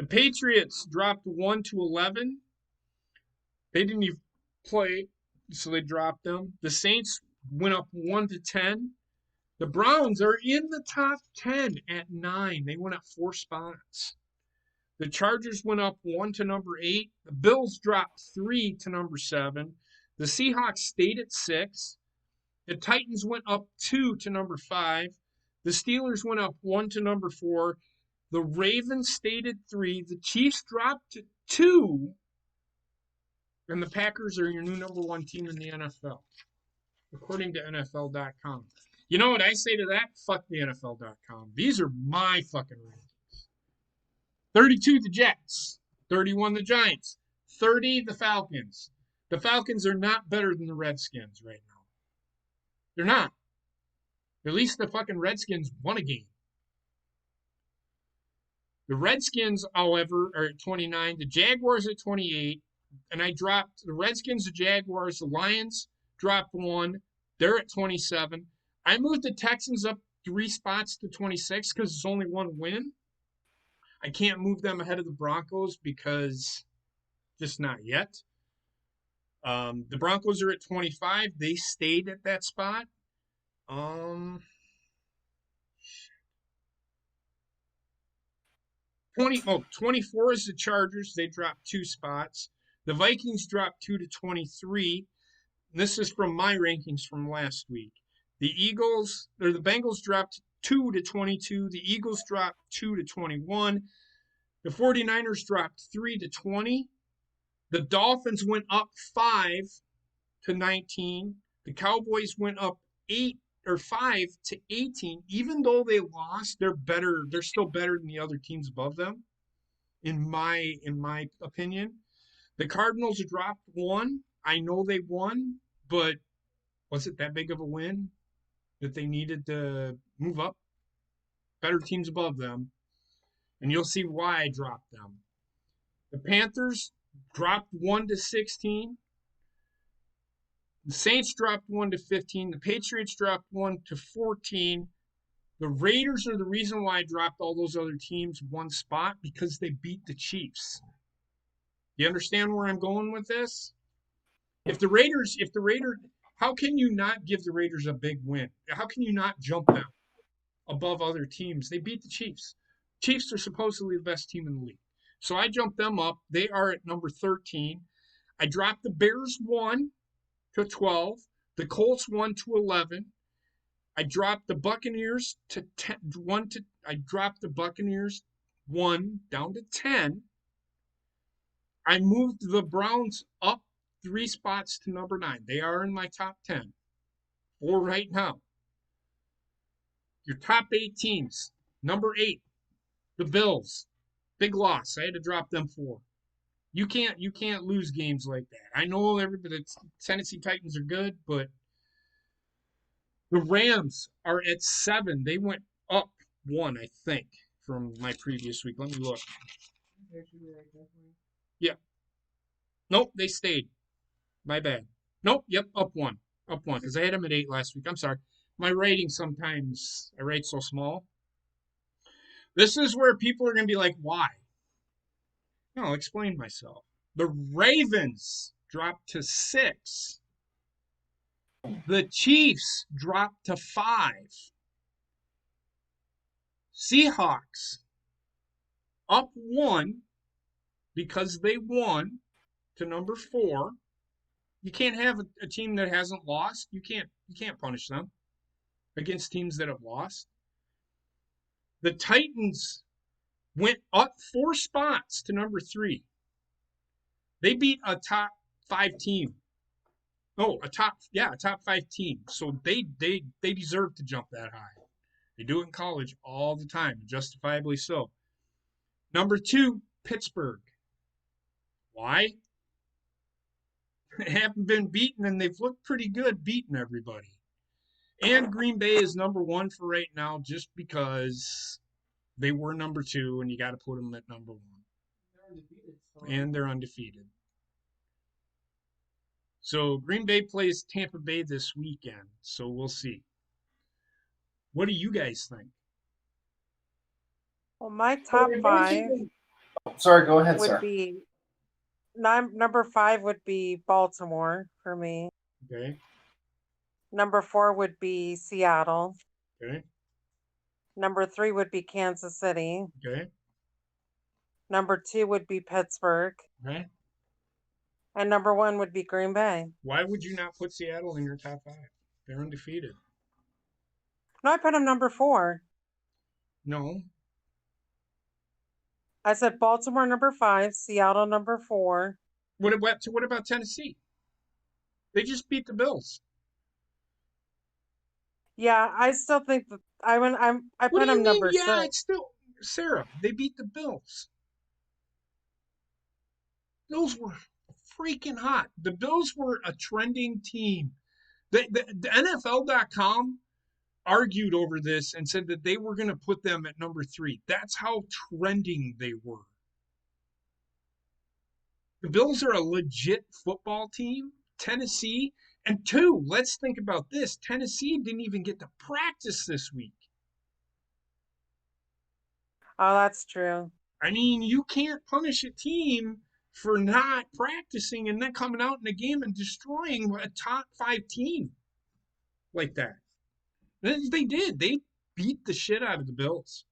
Patriots dropped 1 to 11. They didn't even play, so they dropped them. The Saints went up 1 to 10. The Browns are in the top 10 at 9. They went up 4 spots. The Chargers went up 1 to number 8. The Bills dropped 3 to number 7. The Seahawks stayed at 6. The Titans went up 2 to number 5. The Steelers went up 1 to number 4. The Ravens stayed at 3. The Chiefs dropped to 2. And the Packers are your new number 1 team in the NFL, according to NFL.com. You know what I say to that? Fuck the NFL.com. These are my fucking rankings. 32, the Jets. 31, the Giants. 30, the Falcons. The Falcons are not better than the Redskins right now. They're not. At least the fucking Redskins won a game. The Redskins, however, are at 29. The Jaguars at 28. And I dropped the Redskins, the Jaguars, the Lions dropped 1. They're at 27. I moved the Texans up 3 spots to 26 because it's only 1 win. I can't move them ahead of the Broncos because just not yet. The Broncos are at 25. They stayed at that spot. 24 is the Chargers. They dropped 2 spots. The Vikings dropped 2 to 23. This is from my rankings from last week. The Bengals dropped 2 to 22. The Eagles dropped 2 to 21. The 49ers dropped 3 to 20. The Dolphins went up 5 to 19. The Cowboys went up 5 to 18. Even though they lost, they're better. They're still better than the other teams above them, in my opinion. The Cardinals dropped 1. I know they won, but was it that big of a win that they needed to move up? Better teams above them. And you'll see why I dropped them. The Panthers dropped 1 to 16. The Saints dropped 1 to 15. The Patriots dropped 1 to 14. The Raiders are the reason why I dropped all those other teams 1 spot because they beat the Chiefs. You understand where I'm going with this? How can you not give the Raiders a big win? How can you not jump them above other teams? They beat the Chiefs. Chiefs are supposedly the best team in the league. So I jumped them up. They are at number 13. I dropped the Bears 1 to 12. The Colts 1 to 11. I dropped the Buccaneers to 10, 1 to. I dropped the Buccaneers 1 down to 10. I moved the Browns up 3 spots to number 9. They are in my top 10 for right now. Your top 8 teams. Number 8, the Bills. Big loss. I had to drop them 4. You can't lose games like that. I know everybody. The Tennessee Titans are good, but the Rams are at 7. They went up 1, I think, from my previous week. Let me look. Yeah. Nope, they stayed. My bad. Nope, yep, up 1. Up 1, because I had them at 8 last week. I'm sorry. My rating sometimes, I rate so small. This is where people are going to be like, why? No, I'll explain myself. The Ravens dropped to 6. The Chiefs dropped to 5. Seahawks up 1 because they won to number 4. You can't have a team that hasn't lost. You can't punish them against teams that have lost. The Titans went up 4 spots to number 3. They beat a top 5 team. Oh, a top 5 team. So they deserve to jump that high. They do it in college all the time, justifiably so. Number 2, Pittsburgh. Why? They haven't been beaten, and they've looked pretty good beating everybody. And Green Bay is number one for right now just because they were number two, and you got to put them at number one. And they're undefeated. So Green Bay plays Tampa Bay this weekend, so we'll see. What do you guys think? Well, my top five Sorry, go ahead, would sir. be number 5 would be Baltimore for me. Okay, Number 4 would be Seattle. okay, Number 3 would be Kansas City. okay, Number 2 would be Pittsburgh. okay. And number 1 would be Green Bay. Why would you not put Seattle in your top five? They're undefeated. No, I put them number 4. No. I said Baltimore number 5, Seattle number 4. What about Tennessee? They just beat the Bills. Yeah, I still think that I What put do you them mean? number Yeah, 6. it's still Sarah. They beat the Bills. Bills were freaking hot. The Bills were a trending team. The NFL.com argued over this and said that they were going to put them at number 3. That's how trending they were. The Bills are a legit football team. Tennessee, and 2, let's think about this. Tennessee didn't even get to practice this week. Oh, that's true. I mean, you can't punish a team for not practicing and then coming out in a game and destroying a top 5 team like that. They did. They beat the shit out of the Bills.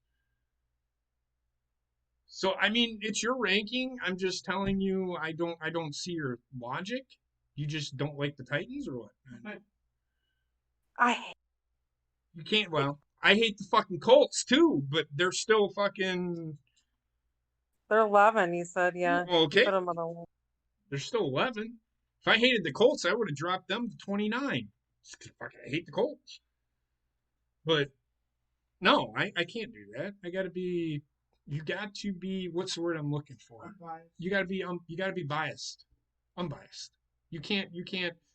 So I mean, it's your ranking. I'm just telling you, I don't see your logic. You just don't like the Titans or what? You can't. Well, I hate the fucking Colts too, but they're still fucking They're 11, you said, yeah. You okay. put them on a They're still 11. If I hated the Colts, I would have dropped them to 29. Fucking, I hate the Colts. But no, I can't do that. You got to be, what's the word I'm looking for? You got to be biased. Unbiased. You can't,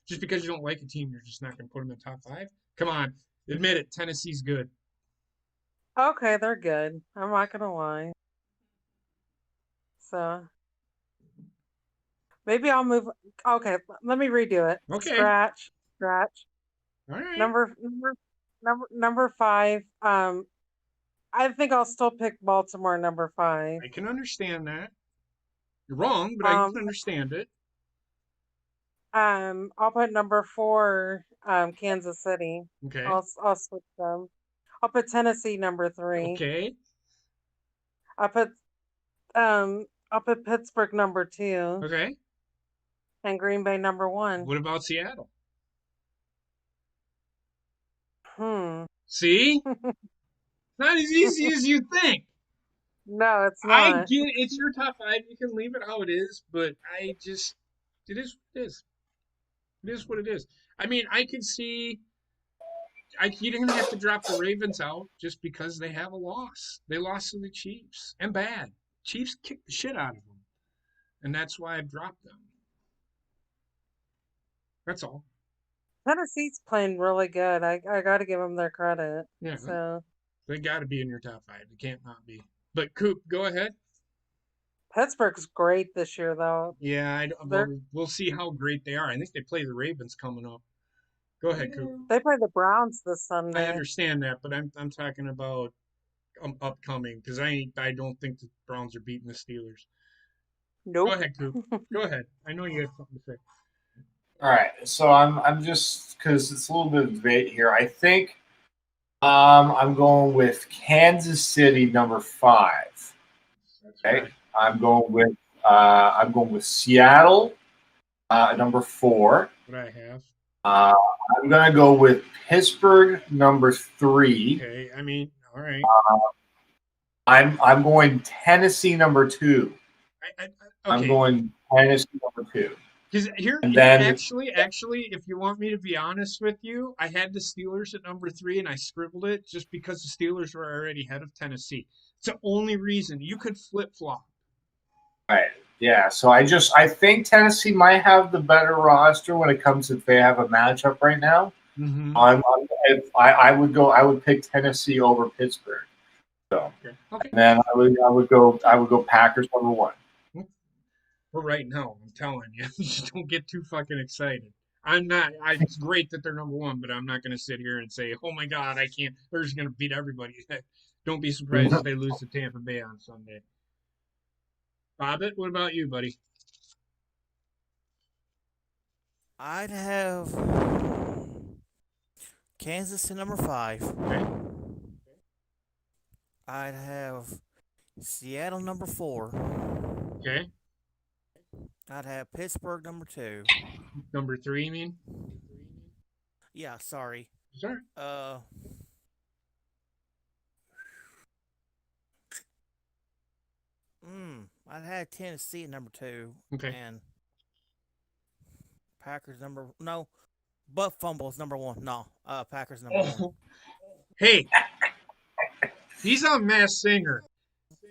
just because you don't like a team, you're just not going to put them in the top 5. Come on. Admit it. Tennessee's good. Okay, they're good. I'm not gonna lie. So maybe I'll move. Okay, let me redo it. Okay. Scratch. All right. Number 5. I think I'll still pick Baltimore number 5. I can understand that. You're wrong, but I can understand it. I'll put number 4, Kansas City. Okay. I'll switch them. I'll put Tennessee number 3. Okay. I'll put Pittsburgh number 2. Okay. And Green Bay number 1. What about Seattle? See? Not as easy as you think. No, it's I not. get it's your top 5. You can leave it how it is, but it is what it is. It is what it is. I mean, I could see you didn't have to drop the Ravens out just because they have a loss. They lost to the Chiefs, and bad. Chiefs kicked the shit out of them, and that's why I've dropped them. That's all. Tennessee's playing really good. I got to give them their credit. Yeah. So They got to be in your top 5. They can't not be. But Coop, go ahead. Pittsburgh's great this year, though. Yeah, we'll see how great they are. I think they play the Ravens coming up. Go ahead, Coop. They play the Browns this Sunday. I understand that, but I'm talking about upcoming because I don't think the Browns are beating the Steelers. Nope. Go ahead, Coop. Go ahead. I know you have something to say. All right, so I'm just because it's a little bit of debate here. I think I'm going with Kansas City number 5. Okay, Right. I'm going with Seattle number 4. What I have. I'm gonna go with Pittsburgh number 3. Okay. I mean, all right. I'm going Tennessee number 2. Okay. I'm going Tennessee number 2. Because actually, if you want me to be honest with you, I had the Steelers at number 3 and I scribbled it just because the Steelers were already ahead of Tennessee. It's the only reason. You could flip flop. All right. Yeah, so I think Tennessee might have the better roster when it comes if they have a matchup right now. Mm-hmm. I would pick Tennessee over Pittsburgh. So Okay. and then I would go Packers number 1. For right now, I'm telling you, just don't get too fucking excited. I'm not. It's great that they're number one, but I'm not going to sit here and say, "Oh my God, I can't." They're just going to beat everybody. Don't be surprised if they lose to Tampa Bay on Sunday. Bobbit, what about you, buddy? I'd have Kansas at number 5. Okay. I'd have Seattle number 4. Okay. I'd have Pittsburgh number 2. Number 3, you mean? Yeah, sorry. Sure. I'd have Tennessee at number 2. Okay. And Packers but fumbles number 1. No, Packers number 1. Hey, he's on Masked Singer.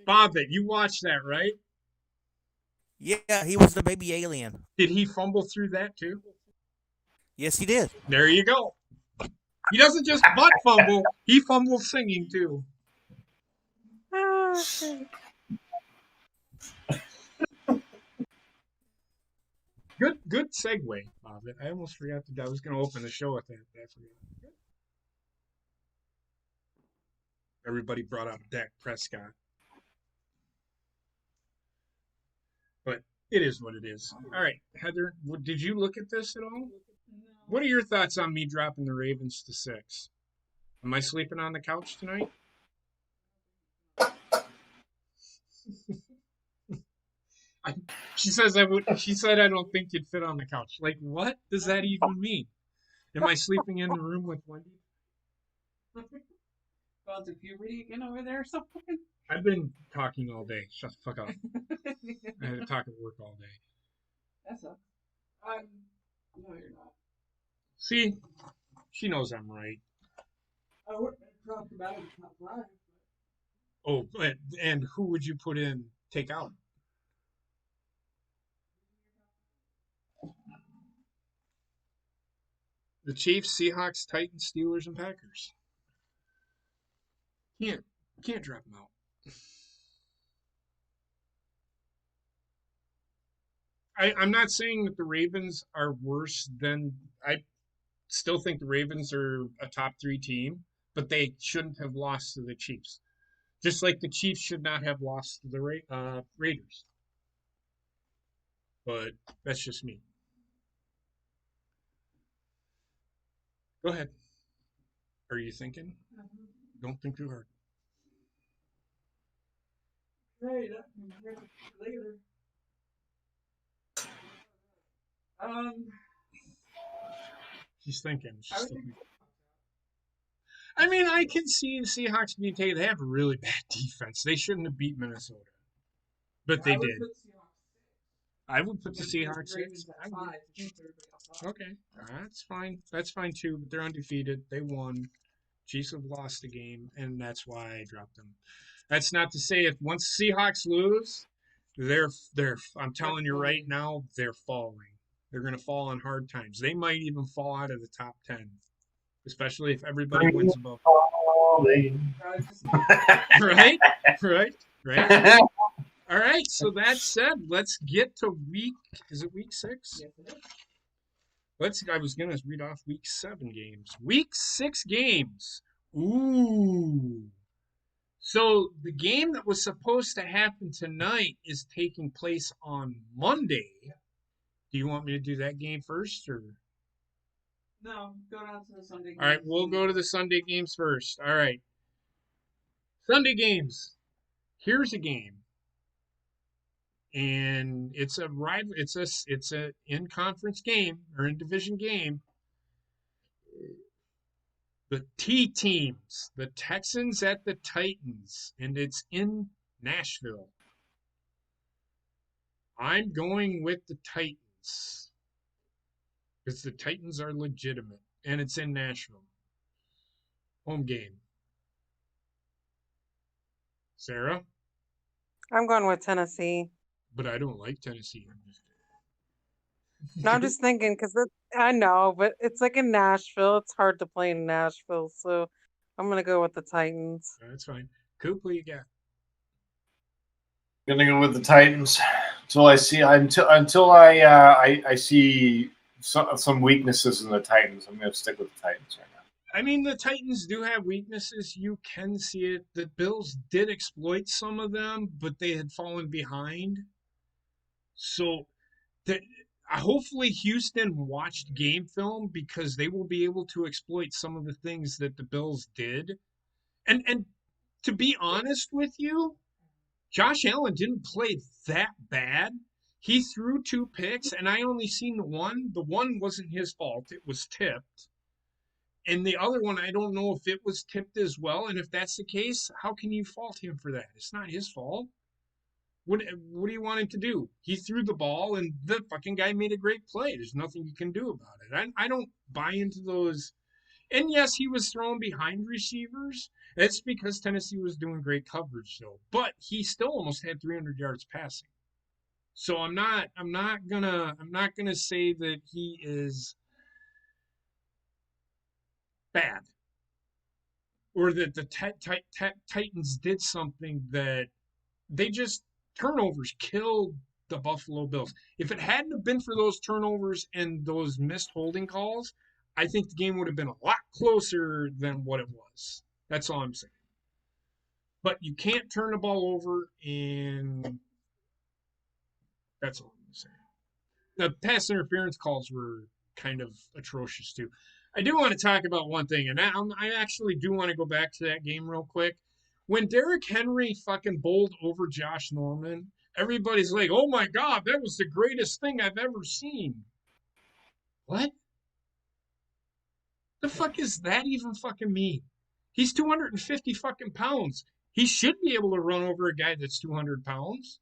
Bobbit, you watched that, right? Yeah, he was the baby alien. Did he fumble through that too? Yes, he did. There you go. He doesn't just butt fumble; he fumbles singing too. Good segue, Bobbit. I almost forgot that I was going to open the show with that. I forgot. Everybody brought up Dak Prescott. But it is what it is. All right, Heather, did you look at this at all? What are your thoughts on me dropping the Ravens to 6? Am I sleeping on the couch tonight? She said I don't think you'd fit on the couch. Like, what does that even mean? Am I sleeping in the room with Wendy? About the puberty again over there or something? I've been talking all day. Shut the fuck up. I had to talk at work all day. That sucks. No, you're not. See, she knows I'm right. I wouldn't talk about it in top 5. Oh, and who would you put in take out? The Chiefs, Seahawks, Titans, Steelers, and Packers. Can't drop them out. I'm not saying that the Ravens are worse than I still think the Ravens are a top 3 team, but they shouldn't have lost to the Chiefs. Just like the Chiefs should not have lost to the Raiders. But that's just me. Go ahead. Are you thinking? Don't think too hard. Hey, that can later. She's thinking. I mean, I can see the Seahawks being taken. They have a really bad defense. They shouldn't have beat Minnesota, but they did. I would put the Seahawks 6. Okay, that's fine. That's fine too. But they're undefeated. They won. Chiefs have lost the game, and that's why I dropped them. That's not to say if once Seahawks lose, they're. I'm telling you right now, they're falling. They're going to fall on hard times. They might even fall out of the top 10, especially if everybody wins above. Right. All right. So that said, let's get to week. Is it week 6? Yes, it is. I was gonna read off week 7 games. Week 6 games. Ooh. So the game that was supposed to happen tonight is taking place on Monday. Do you want me to do that game first, or? No, go down to the Sunday games. All right, we'll go to the Sunday games first. All right. Sunday games. Here's a game. And it's a rival. It's a in-conference game or in-division game. The T teams, the Texans at the Titans, and it's in Nashville. I'm going with the Titans because the Titans are legitimate, and it's in Nashville. Home game. Sarah? I'm going with Tennessee. but I don't like Tennessee. No, I'm just thinking because I know, but it's like in Nashville. It's hard to play in Nashville, so I'm gonna go with the Titans. That's fine. Coop, what you got? Gonna go with the Titans until I see some weaknesses in the Titans. I'm gonna stick with the Titans right now. I mean, the Titans do have weaknesses. You can see it. The Bills did exploit some of them, but they had fallen behind. So, the, hopefully, Houston watched game film because they will be able to exploit some of the things that the Bills did. And to be honest with you, Josh Allen didn't play that bad. He threw 2 picks, and I only seen the one. The one wasn't his fault; it was tipped. And the other one, I don't know if it was tipped as well. And if that's the case, how can you fault him for that? It's not his fault. What do you want him to do? He threw the ball, and the fucking guy made a great play. There's nothing you can do about it. I don't buy into those. And yes, he was thrown behind receivers. That's because Tennessee was doing great coverage, though. But he still almost had 300 yards passing. So I'm not gonna say that he is bad, or that the Titans did something that they just turnovers killed the Buffalo Bills. If it hadn't have been for those turnovers and those missed holding calls, I think the game would have been a lot closer than what it was. That's all I'm saying. But you can't turn the ball over, and that's all I'm saying. The pass interference calls were kind of atrocious too. I do want to talk about one thing, and I actually do want to go back to that game real quick. When Derrick Henry fucking bowled over Josh Norman, everybody's like, "Oh my God, that was the greatest thing I've ever seen." What the fuck is that even fucking mean? He's 250 fucking pounds. He should be able to run over a guy that's 200 pounds.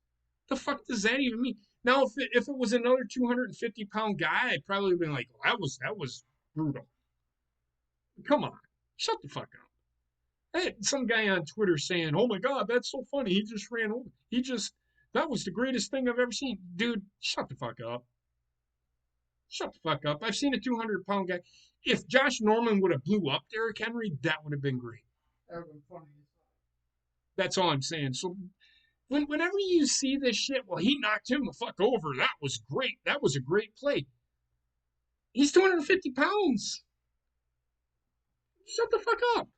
The fuck does that even mean? Now, if it was another 250-pound guy, I'd probably have been like, oh, that was brutal. Come on, shut the fuck up. I had some guy on Twitter saying, "Oh my God, that's so funny. He just ran over. That was the greatest thing I've ever seen." Dude, shut the fuck up. Shut the fuck up. I've seen a 200-pound guy. If Josh Norman would have blew up Derrick Henry, that would have been great. That would have been funny. That's all I'm saying. So whenever you see this shit, well, he knocked him the fuck over. That was great. That was a great play. He's 250 pounds. Shut the fuck up.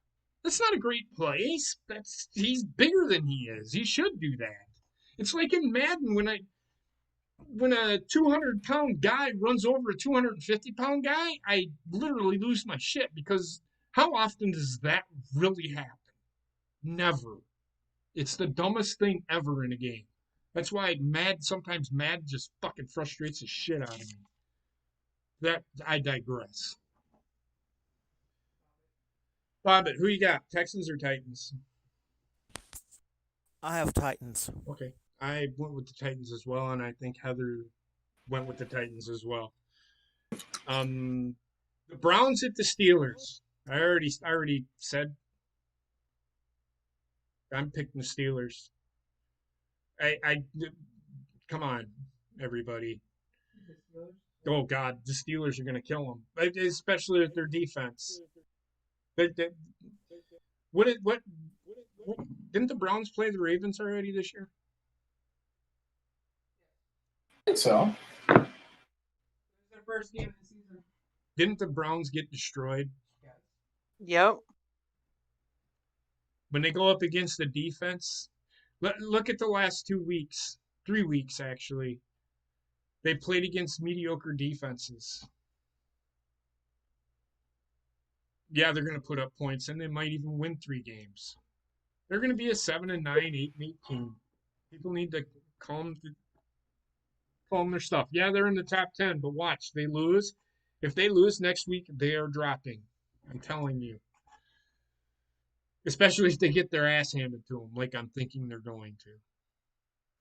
That's not a great play. He's bigger than he is. He should do that. It's like in Madden when a 200-pound guy runs over a 250-pound guy, I literally lose my shit because how often does that really happen? Never. It's the dumbest thing ever in a game. That's why sometimes Mad just fucking frustrates the shit out of me. That I digress. Bobbit, who you got? Texans or Titans? I have Titans. Okay. I went with the Titans as well, and I think Heather went with the Titans as well. The Browns hit the Steelers. I already said I'm picking the Steelers. I come on, everybody. Oh God, the Steelers are going to kill them, especially with their defense. What didn't the Browns play the Ravens already this year? I think so. Their first game of the season. Didn't the Browns get destroyed? Yep. When they go up against the defense, look at the last 2 weeks, 3 weeks actually. They played against mediocre defenses. Yeah, they're going to put up points, and they might even win 3 games. They're going to be a 7-9, 8-8 team. People need to calm their stuff. Yeah, they're in the top 10, but watch, they lose. If they lose next week, they are dropping. I'm telling you. Especially if they get their ass handed to them, like I'm thinking they're going to.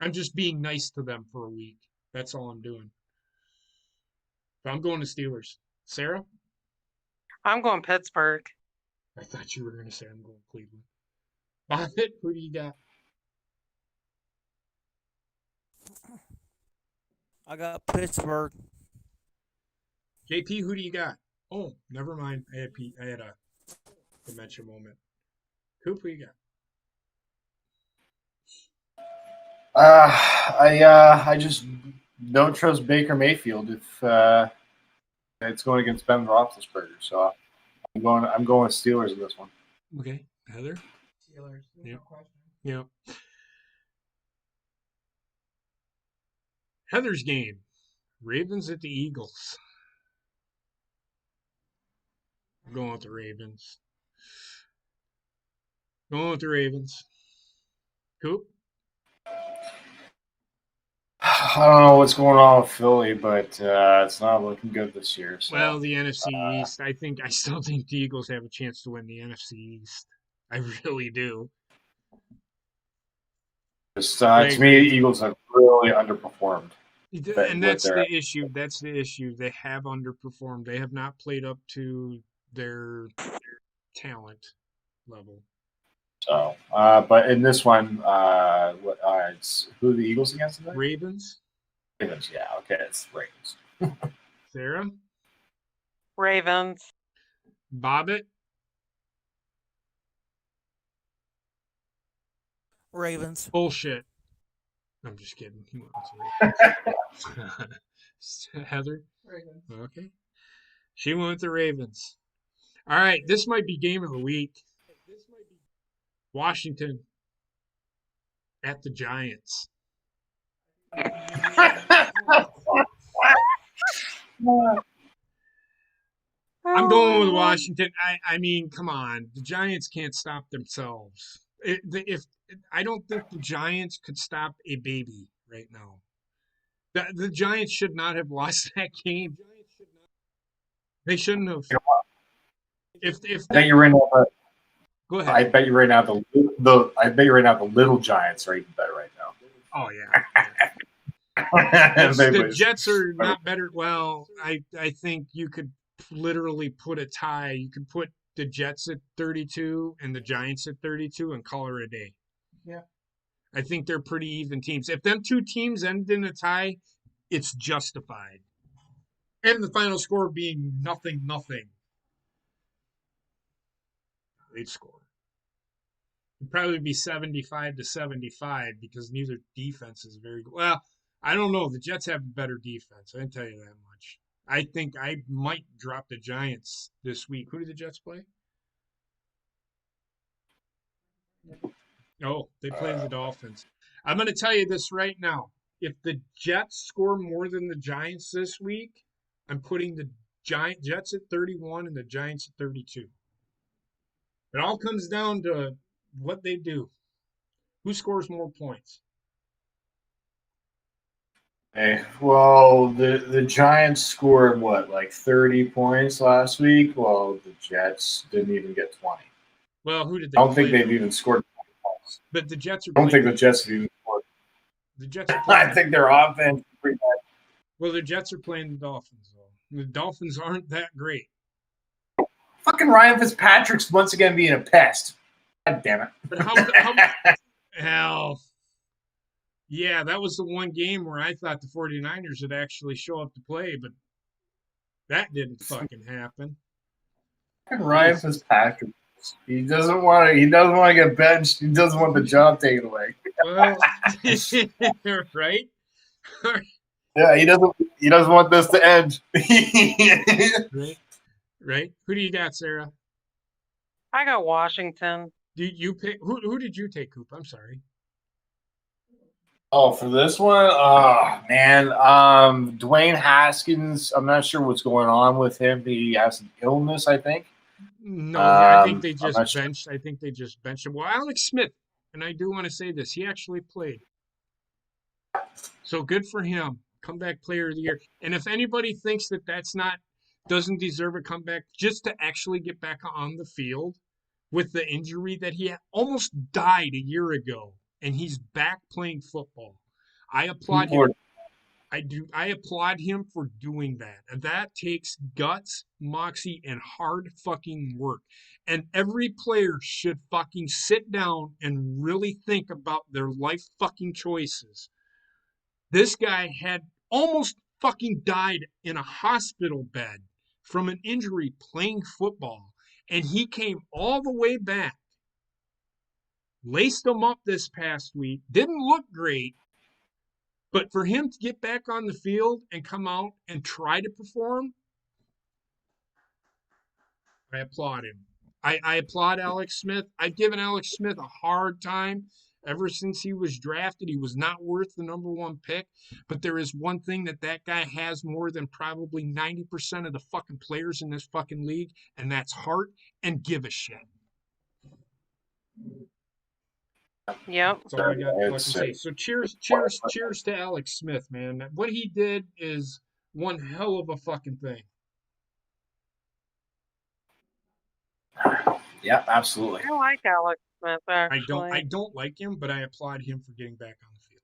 I'm just being nice to them for a week. That's all I'm doing. But I'm going to Steelers. Sarah? I'm going Pittsburgh. I thought you were going to say I'm going Cleveland. Bobbit, who do you got? I got Pittsburgh. JP, who do you got? Oh, never mind. I had a dementia moment. Coop, who you got? I just don't trust Baker Mayfield if it's going against Ben Roethlisberger. So I'm going Steelers in this one. Okay, Heather. Steelers. Yep. No question. Yep. Heather's game. Ravens at the Eagles. I'm going with the Ravens. Going with the Ravens. Coop. I don't know what's going on with Philly, but it's not looking good this year. So. Well, the NFC East. I still think the Eagles have a chance to win the NFC East. I really do. Just to me, the Eagles have really underperformed. And that's the issue. That's the issue. They have underperformed. They have not played up to their talent level. So, but in this one, it's who are the Eagles against today? Ravens. Ravens, yeah, okay, it's Ravens. Sarah. Ravens. Bobbitt. Ravens. Bullshit. I'm just kidding. Heather. Ravens. Okay. She went with the Ravens. All right, this might be game of the week. Washington at the Giants. I'm going with Washington. I mean, come on. The Giants can't stop themselves. I don't think the Giants could stop a baby right now. The Giants should not have lost that game. They shouldn't have. I bet you right now. Go ahead. I bet you right now the little Giants are even better right now. Oh yeah. The Jets are not better. Well, I think you could literally put a tie. You could put the Jets at 32 and the Giants at 32 and call her a day. Yeah. I think they're pretty even teams. If them two teams end in a tie, it's justified. And the final score being 0-0. They'd score. It'd probably be 75-75 because neither defense is very good. Well, I don't know. The Jets have a better defense. I can tell you that much. I think I might drop the Giants this week. Who do the Jets play? Oh, they play the Dolphins. I'm going to tell you this right now. If the Jets score more than the Giants this week, I'm putting the Jets at 31 and the Giants at 32. It all comes down to what they do. Who scores more points? Hey, well, the Giants scored what, like 30 points last week? Well, the Jets didn't even get 20. Well, who did they I don't play? think they've even scored 20 points. But the Jets are I don't think the Jets have even scored. The Jets are playing. I think their offense is pretty bad. Well, the Jets are playing the Dolphins, though. The Dolphins aren't that great. Fucking Ryan Fitzpatrick's once again being a pest. God damn it. But hell. Yeah, that was the one game where I thought the 49ers would actually show up to play, but that didn't fucking happen. Fucking Ryan Fitzpatrick. He doesn't want to get benched. He doesn't want the job taken away. Well, right? Yeah, he doesn't want this to end. Right. Who do you got, Sarah? I got Washington. Did you pick who did you take, Coop? I'm sorry. Oh, for this one, man, Dwayne Haskins. I'm not sure what's going on with him. He has an illness, I think. No, I think they just benched. Sure. I think they just benched him. Well, Alex Smith, and I do want to say this, he actually played. So good for him. Comeback player of the year. And if anybody thinks that doesn't deserve a comeback, just to actually get back on the field with the injury that he almost died a year ago, and he's back playing football. I applaud him. I applaud him for doing that. And that takes guts, moxie, and hard fucking work. And every player should fucking sit down and really think about their life fucking choices. This guy had almost fucking died in a hospital bed from an injury playing football. And he came all the way back, laced him up this past week, didn't look great, but for him to get back on the field and come out and try to perform, I applaud him. I applaud Alex Smith. I've given Alex Smith a hard time ever since he was drafted. He was not worth the number one pick. But there is one thing that guy has more than probably 90% of the fucking players in this fucking league, and that's heart and give a shit. Yep. That's all I got left to say. So cheers to Alex Smith, man. What he did is one hell of a fucking thing. Yeah, absolutely. I like Alex Smith, actually. I don't like him, but I applaud him for getting back on the field.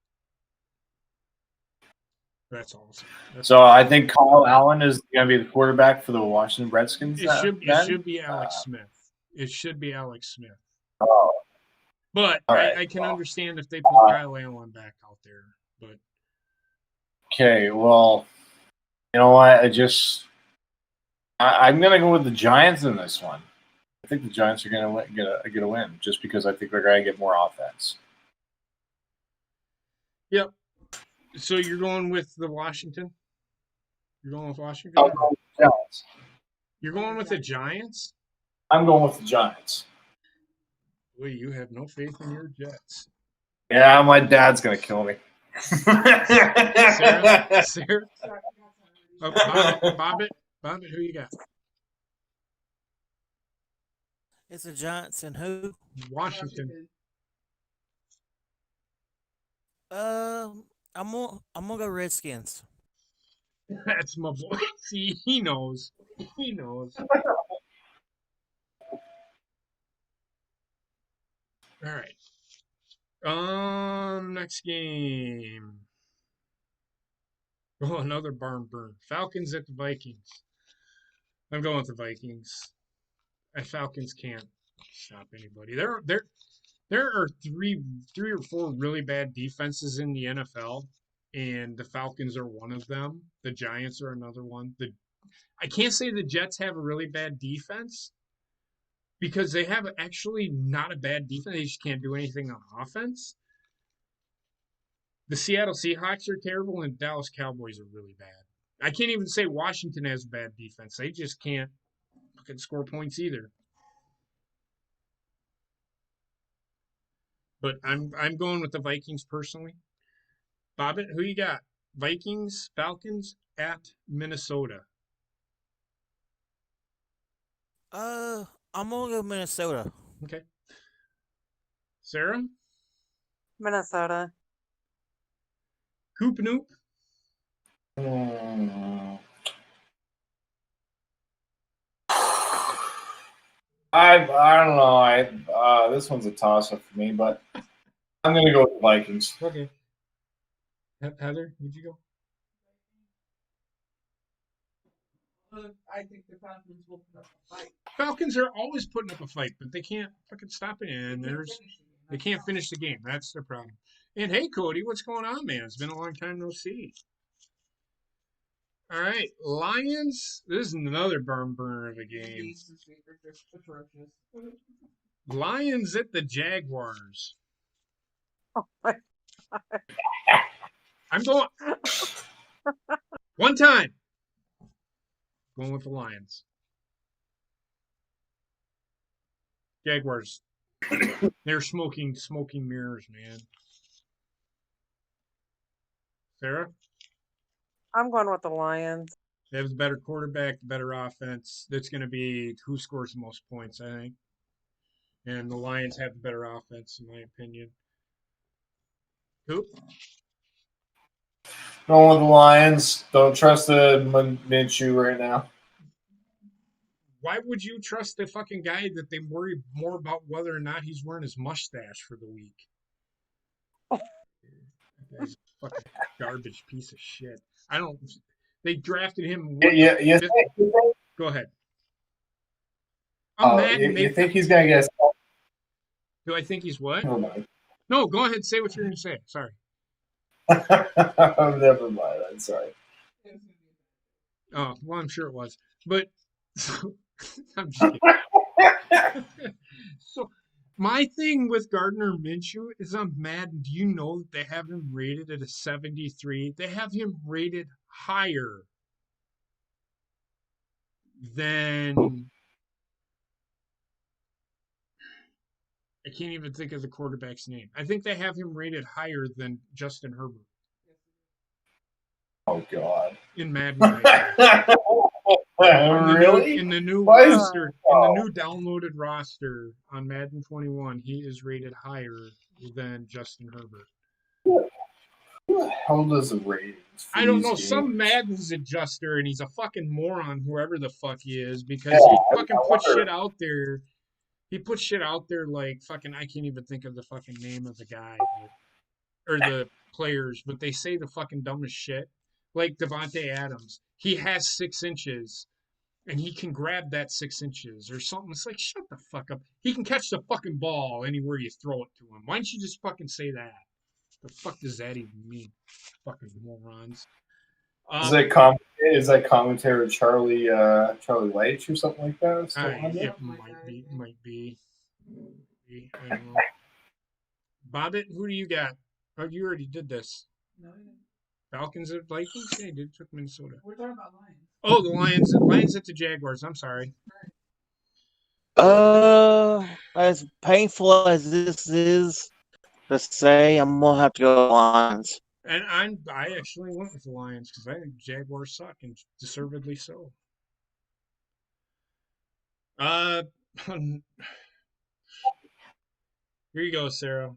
That's awesome. So I think Kyle Allen is going to be the quarterback for the Washington Redskins. It should be Alex Smith. It should be Alex Smith. Oh, But right. I can understand if they put Kyle Allen back out there. But okay, well, you know what? I'm going to go with the Giants in this one. I think the Giants are going to get a win just because I think they're going to get more offense. Yep. So you're going with the Washington? You're going with Washington? I'm going with the Giants. You're going with the Giants? I'm going with the Giants. Boy, you have no faith in your Jets. Yeah, my dad's going to kill me. Sarah? Oh, Bobbit, who you got? It's the Giants and who? Washington. I'm gonna go Redskins. That's my boy. See, he knows. He knows. All right. Next game. Oh, another barn burn. Falcons at the Vikings. I'm going with the Vikings. Falcons can't stop anybody. There are three or four really bad defenses in the NFL, and the Falcons are one of them. The Giants are another one. I can't say the Jets have a really bad defense because they have actually not a bad defense. They just can't do anything on offense. The Seattle Seahawks are terrible, and Dallas Cowboys are really bad. I can't even say Washington has bad defense. They just can't fucking score points either. But I'm going with the Vikings personally. Bobbit, who you got? Vikings, Falcons at Minnesota. I'm gonna go Minnesota. Okay. Sarah? Minnesota. Coop Noop? I don't know. This one's a toss-up for me, but I'm going to go with the Vikings. Okay. Heather, would you go? I think the Falcons will put up a fight. Falcons are always putting up a fight, but they can't fucking stop it. And they can't finish the game. That's their problem. And hey, Cody, what's going on, man? It's been a long time no see. All right, Lions. This is another burner of a game. Lions at the Jaguars. Oh my God. I'm going one time. Going with the Lions. Jaguars. They're smoking mirrors, man. Sarah? I'm going with the Lions. They have the better quarterback, the better offense. That's going to be who scores the most points, I think. And the Lions have the better offense, in my opinion. Who? Going with the Lions. Don't trust the Minshew right now. Why would you trust the fucking guy that they worry more about whether or not he's wearing his mustache for the week? That guy's a fucking garbage piece of shit. They drafted him. You think? Go ahead. You think he's going to get a... Do I think he's what? Never mind. No, go ahead. Say what you're going to say. Sorry. Never mind. I'm sorry. Oh, well, I'm sure it was. But I'm just kidding. So my thing with Gardner Minshew is I'm mad. Do you know that they have him rated at a 73? They have him rated higher than I can't even think of the quarterback's name. I think they have him rated higher than Justin Herbert Oh God. in Madden right now. Really? In the new Why is roster, in the new downloaded roster on Madden 21, he is rated higher than Justin Herbert. who the hell does the ratings for I don't these know, some games? Madden's adjuster, and he's a fucking moron, whoever the fuck he is, Yeah, because he fucking I puts wonder. shit out there. He puts shit out there like fucking, I can't even think of the fucking name of the guy or the players, but they say the fucking dumbest shit. Like Devontae Adams, he has 6 inches and he can grab that 6 inches or something. It's like, shut the fuck up. He can catch the fucking ball anywhere you throw it to him. Why don't you just fucking say that? The fuck does that even mean? Fucking morons. Is that commentator Charlie Leitch or something like that? Still on there? It might be. I don't know. Bobbit, who do you got? Oh, you already did this. No, I didn't. Falcons at Vikings? Yeah, you did took Minnesota. We're talking about Lions. Oh, the Lions. Lions at the Jaguars. I'm sorry. As painful as this is to say, I'm gonna have to go Lions. And I actually went with the Lions because I think Jaguars suck and deservedly so. Here you go, Sarah.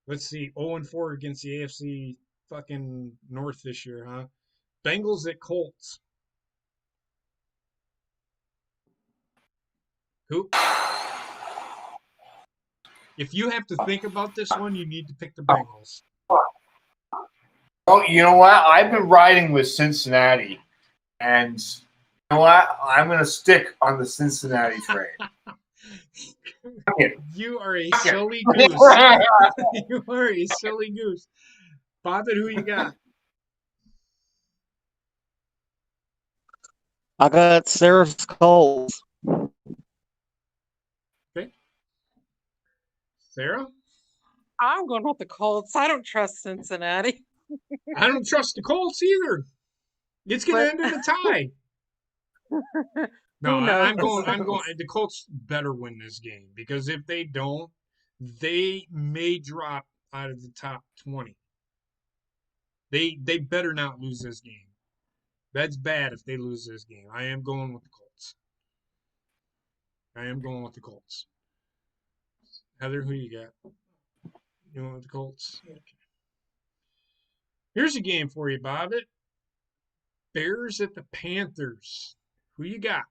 Let's see. 0-4 against the AFC fucking North this year, huh? Bengals at Colts. Who? If you have to think about this one, you need to pick the Bengals. Oh, you know what? I've been riding with Cincinnati, and you know what? I'm going to stick on the Cincinnati train. You are a silly goose. You are a silly goose. Bobbit, who you got? I got Sarah's Colts. Okay. Sarah? I'm going with the Colts. I don't trust Cincinnati. I don't trust the Colts either. It's going to But end in a tie. No, who knows? I'm going. I'm going. The Colts better win this game because if they don't, they may drop out of the top 20. They better not lose this game. That's bad if they lose this game. I am going with the Colts. I am going with the Colts. Heather, who you got? You going with the Colts? Okay. Here's a game for you, Bobbit. Bears at the Panthers. Who you got?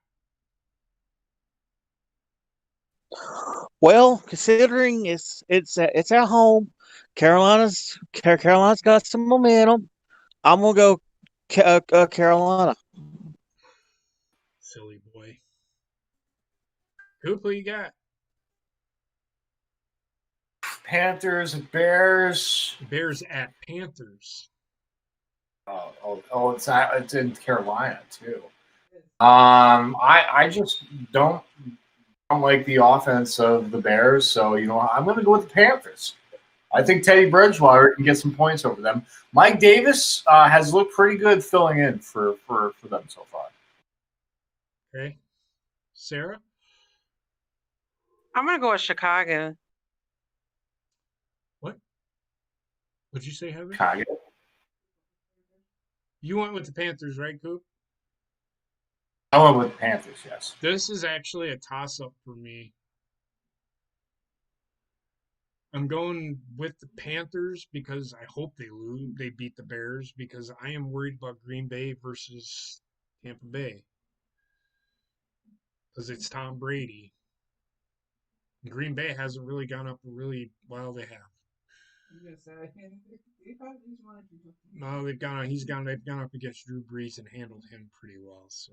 Well, considering it's at home, Carolina's got some momentum. I'm gonna go Carolina. Silly boy. Who you got? Panthers and Bears. Bears at Panthers. It's in Carolina too. I just don't like the offense of the Bears, so I'm going to go with the Panthers. I think Teddy Bridgewater can get some points over them. Mike Davis has looked pretty good filling in for them so far. Okay. Sarah? I'm going to go with Chicago. What? What'd you say, Heather? Chicago. You went with the Panthers, right, Coop? I went with the Panthers, yes. This is actually a toss-up for me. I'm going with the Panthers because I hope they beat the Bears because I am worried about Green Bay versus Tampa Bay. Because it's Tom Brady. Green Bay hasn't really gone up really well. They have. No, they've gone up against Drew Brees and handled him pretty well. So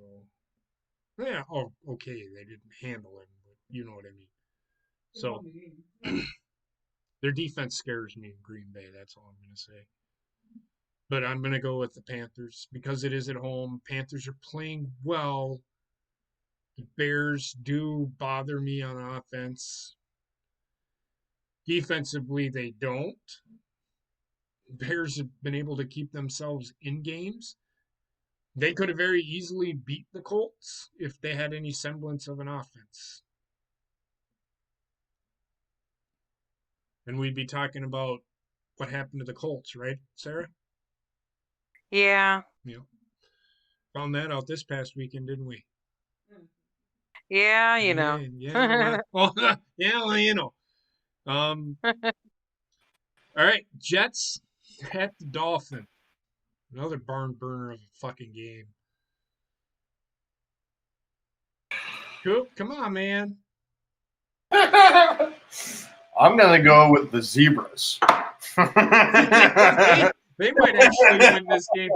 yeah, okay, they didn't handle him, but you know what I mean. So Their defense scares me in Green Bay. That's all I'm going to say. But I'm going to go with the Panthers because it is at home. Panthers are playing well. The Bears do bother me on offense. Defensively, they don't. Bears have been able to keep themselves in games. They could have very easily beat the Colts if they had any semblance of an offense. And we'd be talking about what happened to the Colts, right, Sarah? Yeah. Yeah. Found that out this past weekend, didn't we? Yeah, Yeah. Well, yeah, well, all right, Jets at the Dolphins. Another barn burner of a fucking game. Coop, come on, man. I'm gonna go with the Zebras. They might actually win this game.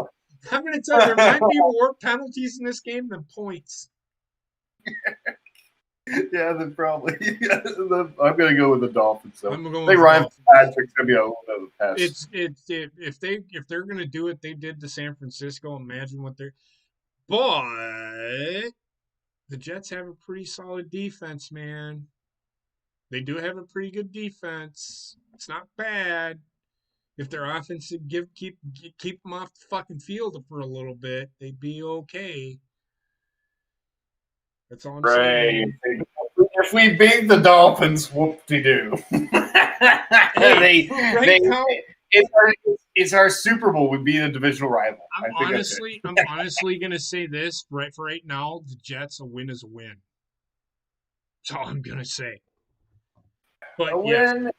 I'm going to tell you, there might be more penalties in this game than points. Yeah, then probably. I'm gonna go with the Dolphins. So I'm going they with the Ryan Dolphins. Fitzpatrick's gonna be a little bit of a pest. If they're going to do it, they did to San Francisco. Imagine what they're. But the Jets have a pretty solid defense, man. They do have a pretty good defense. It's not bad. If their offense would keep them off the fucking field for a little bit, they'd be okay. That's all I'm saying. If we beat the Dolphins, whoop-de-doo. Hey, right now, it's our Super Bowl would be the divisional rival. I'm honestly gonna say this right now. The Jets, a win is a win. That's all I'm gonna say. But win.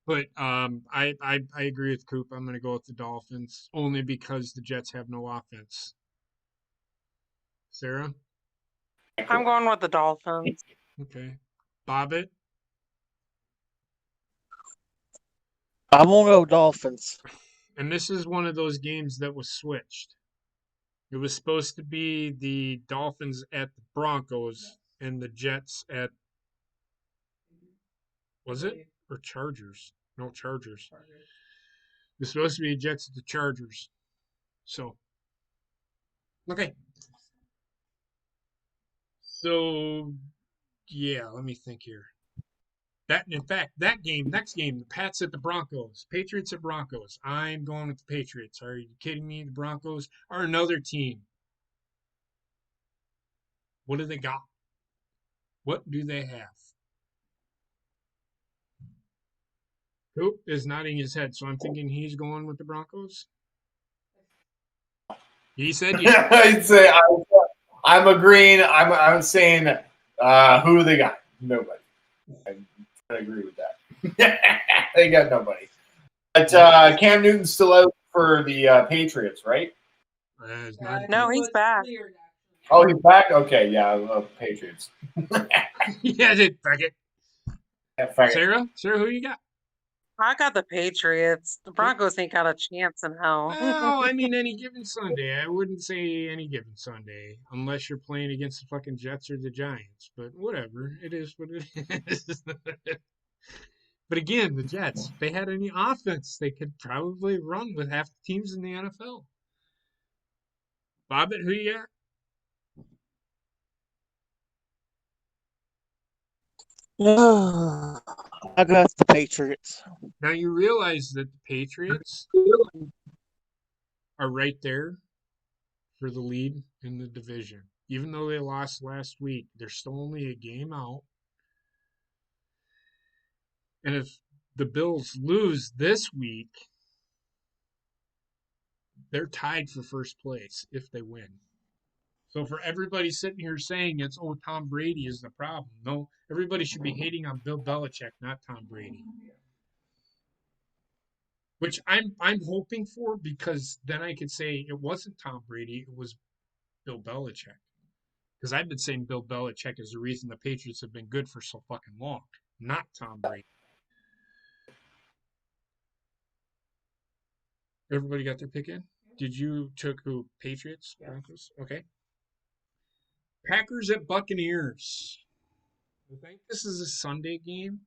But I agree with Coop. I'm gonna go with the Dolphins only because the Jets have no offense. Sarah? I'm going with the Dolphins. Okay. Bobbit? I'm gonna go Dolphins. And this is one of those games that was switched. It was supposed to be the Dolphins at the Broncos and the Jets at, was it? Or Chargers? No, Chargers. It was supposed to be Jets at the Chargers. So, okay. So, yeah, let me think here. Next game, the Pats at the Broncos, Patriots at Broncos. I'm going with the Patriots. Are you kidding me? The Broncos are another team. What do they got? What do they have? Coop is nodding his head, so I'm thinking he's going with the Broncos. He said yeah. I'm agreeing. I'm saying who they got? Nobody. I agree with that. They got nobody. But Cam Newton's still out for the Patriots, right? No, he's back. Oh, he's back? Okay, yeah, Patriots. Yeah, dude, fuck it. Yeah, fuck it. Sarah, who you got? I got the Patriots. The Broncos ain't got a chance in hell. Well, I mean, any given Sunday. I wouldn't say any given Sunday, unless you're playing against the fucking Jets or the Giants. But whatever, it is what it is. But again, the Jets, if they had any offense, they could probably run with half the teams in the NFL. Bobbit, who you got? I got the Patriots. Now you realize that the Patriots are right there for the lead in the division. Even though they lost last week, they're still only a game out. And if the Bills lose this week, they're tied for first place if they win. So for everybody sitting here saying it's, oh, Tom Brady is the problem. No, everybody should be hating on Bill Belichick, not Tom Brady. Which I'm hoping for, because then I could say it wasn't Tom Brady, it was Bill Belichick. Because I've been saying Bill Belichick is the reason the Patriots have been good for so fucking long, not Tom Brady. Everybody got their pick in? Did you took who? Patriots? Broncos? Okay. Packers at Buccaneers. I think this is a Sunday game.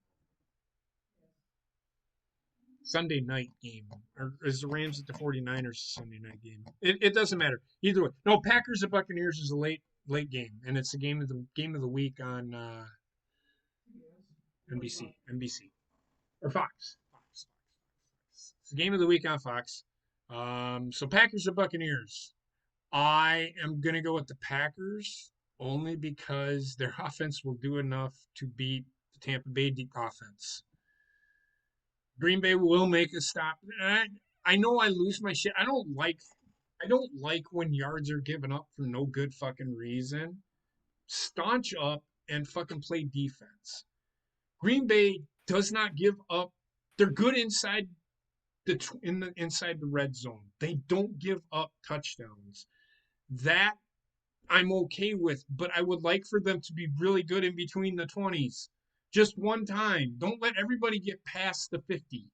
Sunday night game. Or is the Rams at the 49ers a Sunday night game? It doesn't matter. Either way. No, Packers at Buccaneers is a late game, and it's the game of the week on NBC or Fox. It's the game of the week on Fox. So Packers at Buccaneers. I am gonna go with the Packers only because their offense will do enough to beat the Tampa Bay offense. Green Bay will make a stop. I know I lose my shit. I don't like when yards are given up for no good fucking reason. Staunch up and fucking play defense. Green Bay does not give up. They're good inside inside the red zone. They don't give up touchdowns. That I'm okay with, but I would like for them to be really good in between the 20s. Just one time. Don't let everybody get past the 50.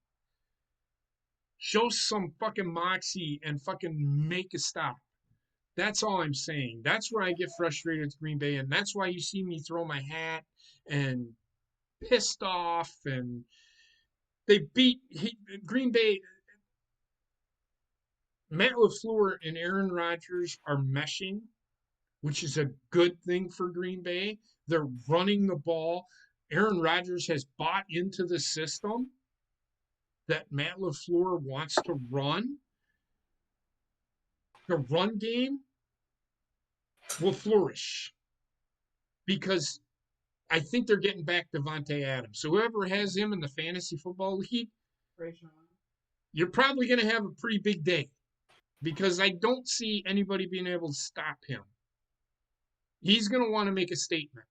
Show some fucking moxie and fucking make a stop. That's all I'm saying. That's where I get frustrated with Green Bay, and that's why you see me throw my hat and pissed off. And they beat Green Bay. Matt LaFleur and Aaron Rodgers are meshing, which is a good thing for Green Bay. They're running the ball. Aaron Rodgers has bought into the system that Matt LaFleur wants to run. The run game will flourish because I think they're getting back Devontae Adams. So whoever has him in the fantasy football league, you're probably going to have a pretty big day because I don't see anybody being able to stop him. He's going to want to make a statement.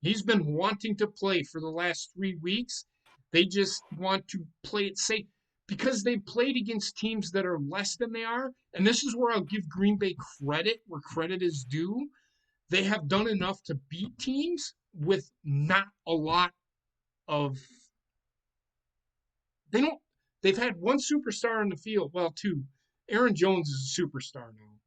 He's been wanting to play for the last 3 weeks. They just want to play it safe because they played against teams that are less than they are. And this is where I'll give Green Bay credit where credit is due. They have done enough to beat teams with not a lot of. They've had one superstar on the field. Well, two. Aaron Jones is a superstar now.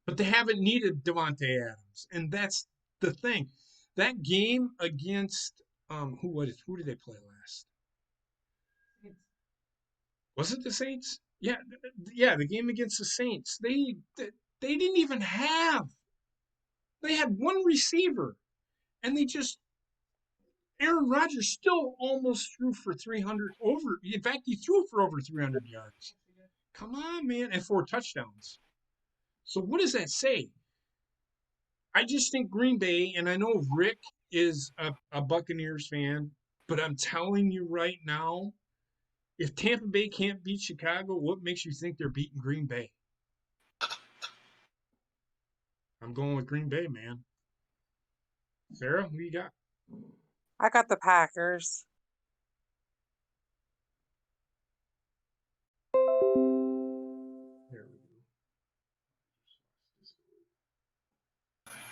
But they haven't needed Devontae Adams. And that's the thing. That game against who did they play last? Was it the Saints? Yeah, the game against the Saints. They didn't even have. They had one receiver, and Aaron Rodgers still almost threw for 300 over. In fact, he threw for over 300 yards. Come on, man, and 4 touchdowns. So what does that say? I just think Green Bay, and I know Rick is a Buccaneers fan, but I'm telling you right now, if Tampa Bay can't beat Chicago, what makes you think they're beating Green Bay? I'm going with Green Bay, man. Sarah, who you got? I got the Packers. There we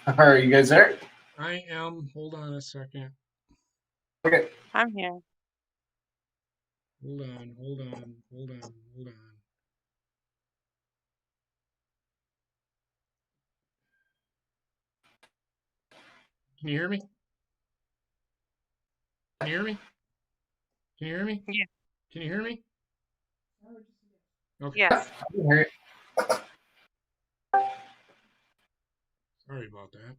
All right, you guys there? go. I am. Hold on a second. Okay. I'm here. Hold on. Can you hear me? Can you hear me? Can you hear me? Yeah. Can you hear me? Okay. Yes. I can hear you. Sorry about that.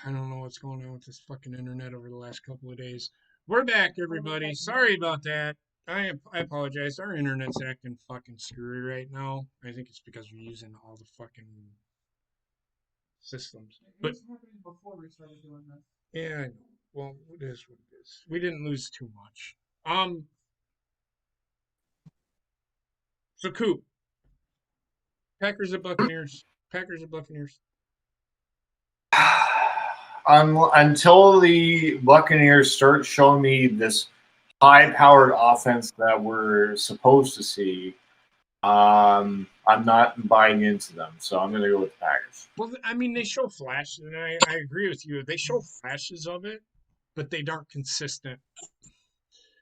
I don't know what's going on with this fucking internet over the last couple of days. We're back, everybody. Sorry about that. I apologize. Our internet's acting fucking screwy right now. I think it's because we're using all the fucking systems. But happened before we started doing this. yeah, I know. Well, it is what it is. We didn't lose too much. So Coop. Packers at Buccaneers. Until the Buccaneers start showing me this high-powered offense that we're supposed to see, I'm not buying into them. So I'm going to go with the Packers. Well, I mean, they show flashes, and I agree with you. They show flashes of it, but they aren't consistent.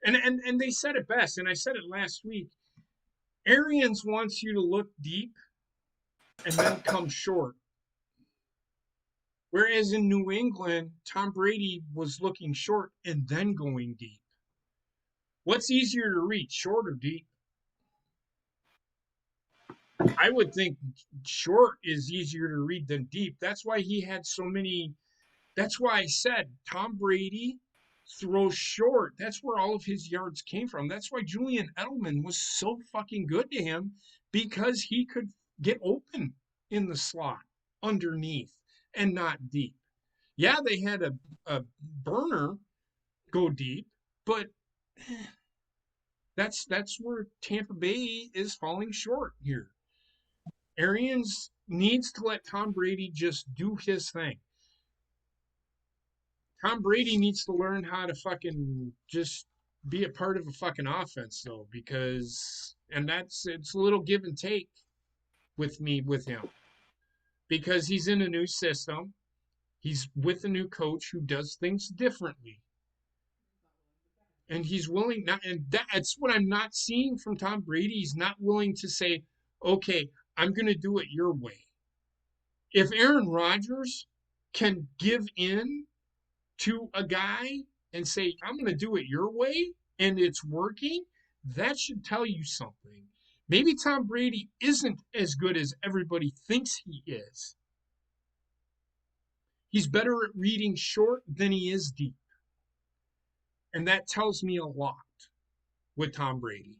And they said it best, and I said it last week. Arians wants you to look deep and then come short. Whereas in New England, Tom Brady was looking short and then going deep. What's easier to read, short or deep? I would think short is easier to read than deep. That's why he had so many. That's why I said Tom Brady throws short. That's where all of his yards came from. That's why Julian Edelman was so fucking good to him, because he could get open in the slot underneath and not deep. Yeah, they had a burner go deep, but that's where Tampa Bay is falling short here. Arians needs to let Tom Brady just do his thing. Tom Brady needs to learn how to fucking just be a part of a fucking offense though, because it's a little give and take with him, because he's in a new system. He's with a new coach who does things differently. And he's willing not, and that's what I'm not seeing from Tom Brady. He's not willing to say, okay, I'm going to do it your way. If Aaron Rodgers can give in to a guy and say, I'm going to do it your way, and it's working, that should tell you something. Maybe Tom Brady isn't as good as everybody thinks he is. He's better at reading short than he is deep. And that tells me a lot with Tom Brady.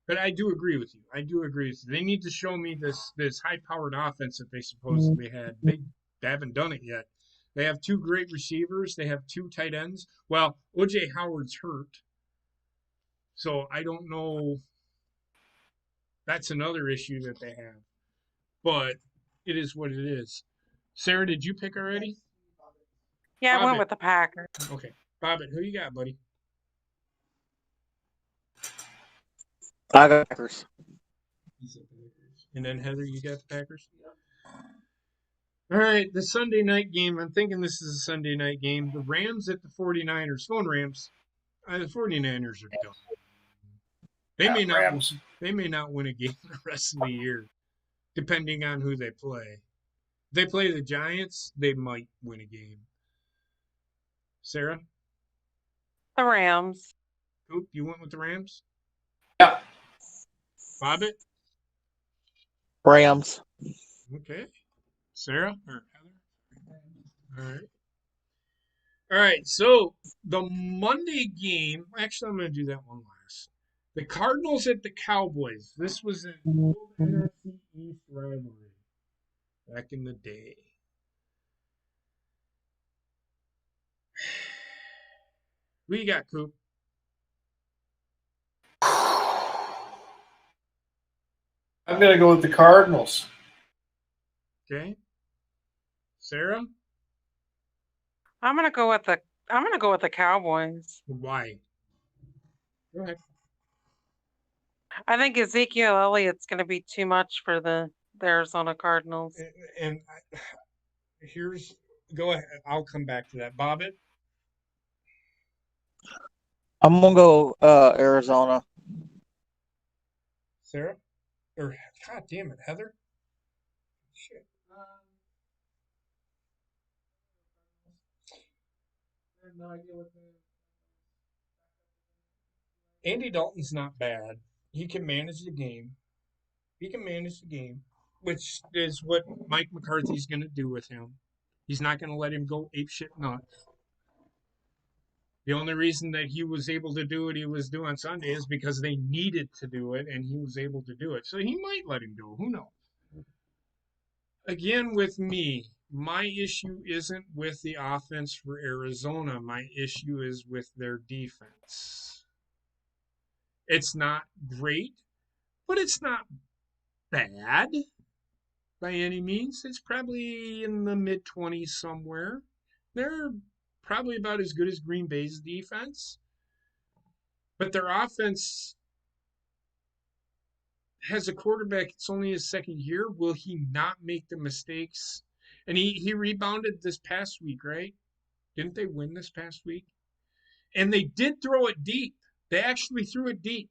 But I do agree with you. I do agree with you. They need to show me this high-powered offense that they supposedly had. They haven't done it yet. They have two great receivers. They have two tight ends. Well, O.J. Howard's hurt, so I don't know. That's another issue that they have. But it is what it is. Sarah, did you pick already? Yeah, I went Bobbit. with the Packers. Okay. Bobbit, who you got, buddy? I got Packers. And then Heather, you got the Packers? All right, the Sunday night game. I'm thinking this is a Sunday night game. The Rams at the 49ers. Going Rams. The 49ers are done. They may not Rams. they may not win a game the rest of the year, depending on who they play. If they play the Giants, they might win a game. Sarah? The Rams. Coop, you went with the Rams? Yeah. Bobbit? Rams. Okay. Sarah or Heather? All right. All right. So the Monday game. Actually, I'm going to do that one last. The Cardinals at the Cowboys. This was an old NFC East rivalry back in the day. Who you got, Coop? I'm going to go with the Cardinals. Okay. Sarah? I'm gonna go with the Cowboys. Why? Go ahead. I think Ezekiel Elliott's gonna be too much for the Arizona Cardinals. And go ahead. I'll come back to that. Bobbit? I'm gonna go Arizona. Sarah? Or, God damn it, Heather? Shit. I have no idea what Andy Dalton's not bad. He can manage the game. Which is what Mike McCarthy's going to do with him. He's not going to let him go apeshit nuts. The only reason that he was able to do what he was doing on Sunday is because they needed to do it, and he was able to do it. So he might let him go. Who knows? Again, with me, my issue isn't with the offense for Arizona. My issue is with their defense. It's not great, but it's not bad by any means. It's probably in the mid 20s somewhere. They're probably about as good as Green Bay's defense. But their offense has a quarterback, it's only his second year. Will he not make the mistakes? And he rebounded this past week, right? Didn't they win this past week? And they did throw it deep. They actually threw it deep.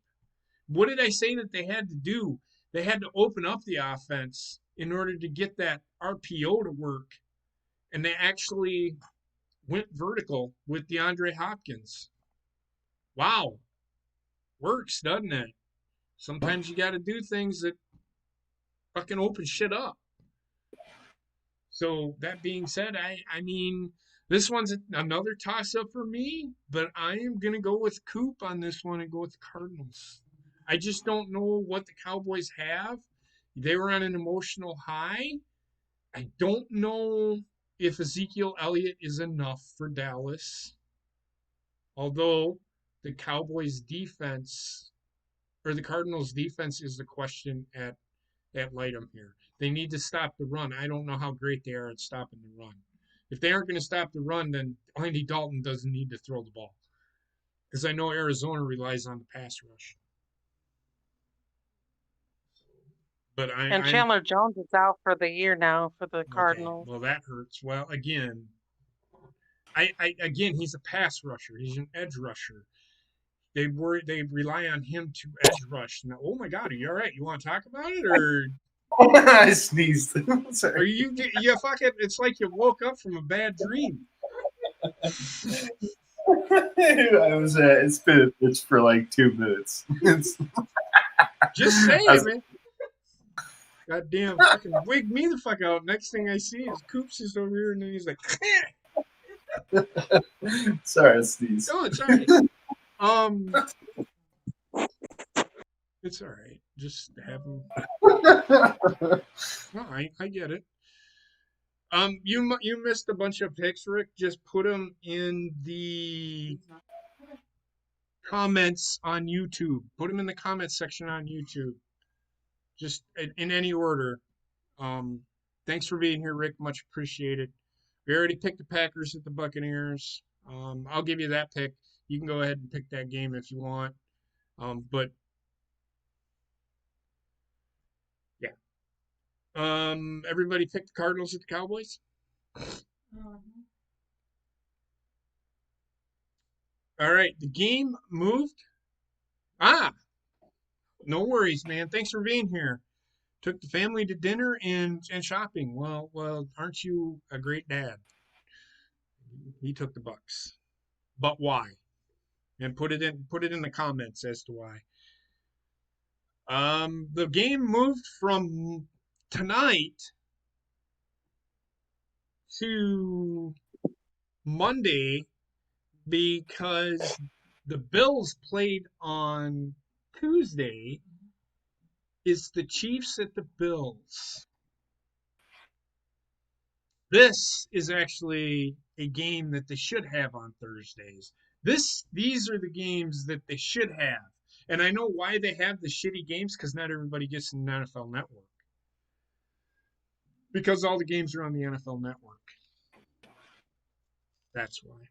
What did I say that they had to do? They had to open up the offense in order to get that RPO to work. And they actually went vertical with DeAndre Hopkins. Wow, works, doesn't it? Sometimes you got to do things that fucking open shit up. So that being said, I mean, this one's another toss up for me, but I am gonna go with Coop on this one and go with the Cardinals. I just don't know what the Cowboys have. They were on an emotional high. I don't know if Ezekiel Elliott is enough for Dallas. Although the Cowboys defense or the Cardinals defense is the question at Lightem here. They need to stop the run. I don't know how great they are at stopping the run. If they aren't going to stop the run, then Andy Dalton doesn't need to throw the ball. Because I know Arizona relies on the pass rush. But And I'm Chandler Jones is out for the year now for the okay. Cardinals. Well, that hurts. Well, again, again, he's a pass rusher. He's an edge rusher. They rely on him to edge rush. Now, oh my God, are you all right? You want to talk about it, or I sneezed. are Sorry. you fucking? It's like you woke up from a bad dream. It's for like 2 minutes. Just say it, man. Goddamn, fucking wig me the fuck out. Next thing I see is Coops is over here, and then he's like, Sorry, I sneezed. "Oh, it's all right." It's all right. Just have him. No, I get it. You missed a bunch of picks, Rick. Just put them in the comments on YouTube. Put them in the comments section on YouTube. Just in any order. Thanks for being here, Rick. Much appreciated. We already picked the Packers at the Buccaneers. I'll give you that pick. You can go ahead and pick that game if you want. But yeah. Everybody picked the Cardinals at the Cowboys. All right, the game moved. No worries, man. Thanks for being here. Took the family to dinner and shopping. Well, aren't you a great dad? He took the Bucks, but why? And put it in the comments as to why. The game moved from tonight to Monday because the Bills played on Tuesday. It's the Chiefs at the Bills. This is actually a game that they should have on Thursdays. These are the games that they should have. And I know why they have the shitty games, because not everybody gets an NFL Network. Because all the games are on the NFL Network. That's why.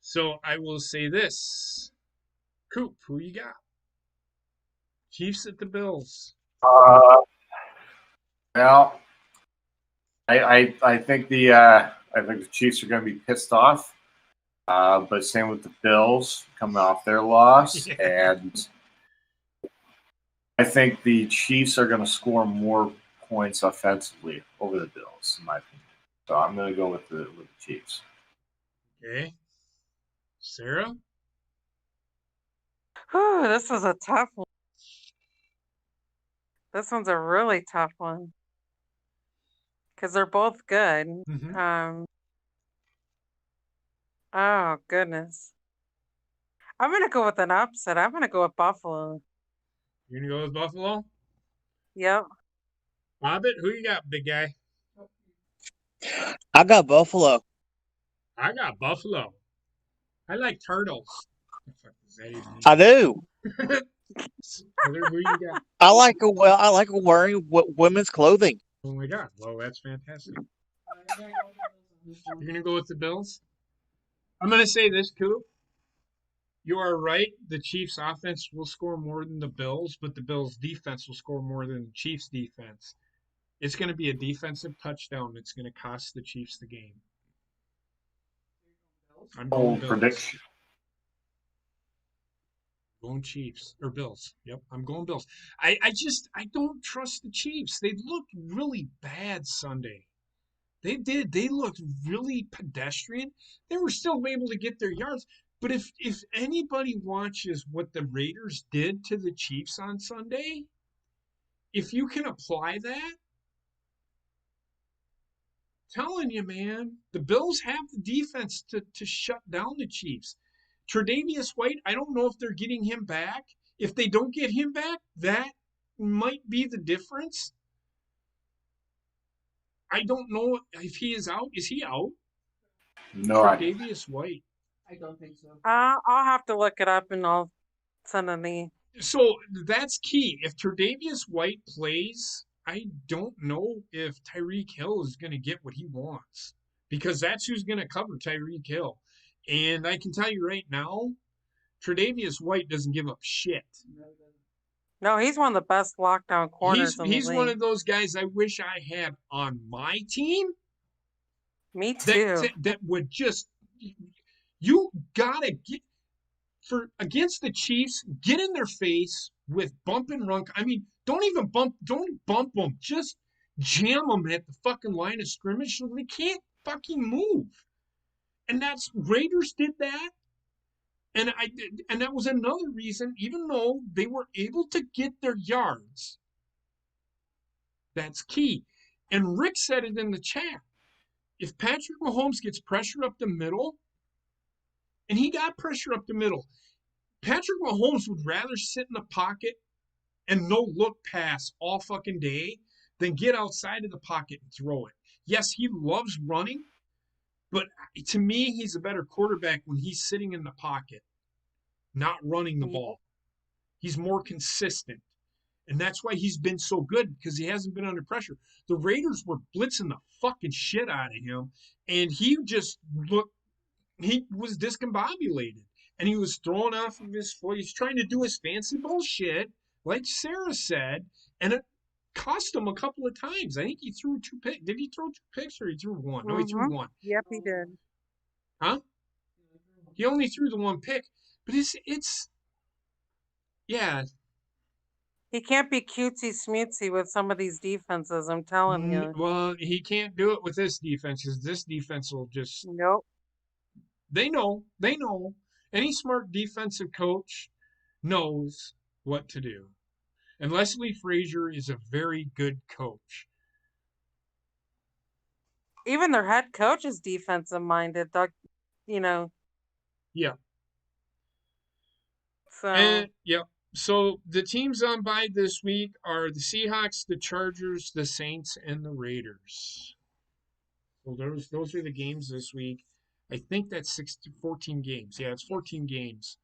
So I will say this. Coop, who you got? Chiefs at the Bills. Well, I think the Chiefs are going to be pissed off. But same with the Bills coming off their loss, and I think the Chiefs are going to score more points offensively over the Bills, in my opinion. So I'm going to go with the Chiefs. Okay. Sarah? Whew, this is a tough one. This one's a really tough one because they're both good. Mm-hmm. Oh goodness. I'm gonna go with an upset. I'm gonna go with Buffalo. You're going to go with Buffalo? Yep. Bobbit, who you got, big guy? I got Buffalo. I got Buffalo. I like turtles. What the fuck is that even mean? I do. Heather, who you got? I like wearing women's clothing. Oh my God. Well, that's fantastic. You're going to go with the Bills? I'm going to say this, Coop. You are right. The Chiefs' offense will score more than the Bills, but the Bills' defense will score more than the Chiefs' defense. It's going to be a defensive touchdown that's going to cost the Chiefs the game. I'm going Bills. Prediction. Going Chiefs or Bills. Yep, I'm going Bills. I don't trust the Chiefs. They looked really bad Sunday. They did. They looked really pedestrian. They were still able to get their yards, But if anybody watches what the Raiders did to the Chiefs on Sunday, if you can apply that, telling you, man, the Bills have the defense to shut down the Chiefs. Tre'Davious White, I don't know if they're getting him back. If they don't get him back, that might be the difference. I don't know if he is out. Is he out? No idea. Tre'Davious White. I don't think so. I'll have to look it up and I'll send an e. So that's key. If Tre'Davious White plays, I don't know if Tyreek Hill is going to get what he wants because that's who's going to cover Tyreek Hill. And I can tell you right now, Tre'Davious White doesn't give up shit. No, he's one of the best lockdown corners in the He's one league. of those guys I wish I had on my team. Me too. That would just you gotta get for against the Chiefs, get in their face with bump and run. I mean, don't bump them. Just jam them at the fucking line of scrimmage so they can't fucking move. And that's Raiders did that. And that was another reason, even though they were able to get their yards, that's key. And Rick said it in the chat. If Patrick Mahomes gets pressure up the middle, and he got pressure up the middle, Patrick Mahomes would rather sit in the pocket and no look pass all fucking day than get outside of the pocket and throw it. Yes, he loves running, but to me, he's a better quarterback when he's sitting in the pocket, not running the ball. He's more consistent. And that's why he's been so good because he hasn't been under pressure. The Raiders were blitzing the fucking shit out of him, and he just looked, he was discombobulated. And he was thrown off of his foot. He's trying to do his fancy bullshit, like Sarah said, and it cost him a couple of times. I think he threw 2 picks. Did he throw 2 picks or he threw 1? No, he threw 1. Yep, he did. Huh? He only threw the 1 pick. But it's yeah. He can't be cutesy smutsy with some of these defenses, I'm telling you. Well, he can't do it with this defense because this defense will just. Nope. They know. They know. Any smart defensive coach knows what to do. And Leslie Frazier is a very good coach. Even their head coach is defensive minded, you know. Yeah. So. And, yeah. So the teams on bye this week are the Seahawks, the Chargers, the Saints, and the Raiders. So those are the games this week. I think that's 14 games. Yeah, it's 14 games.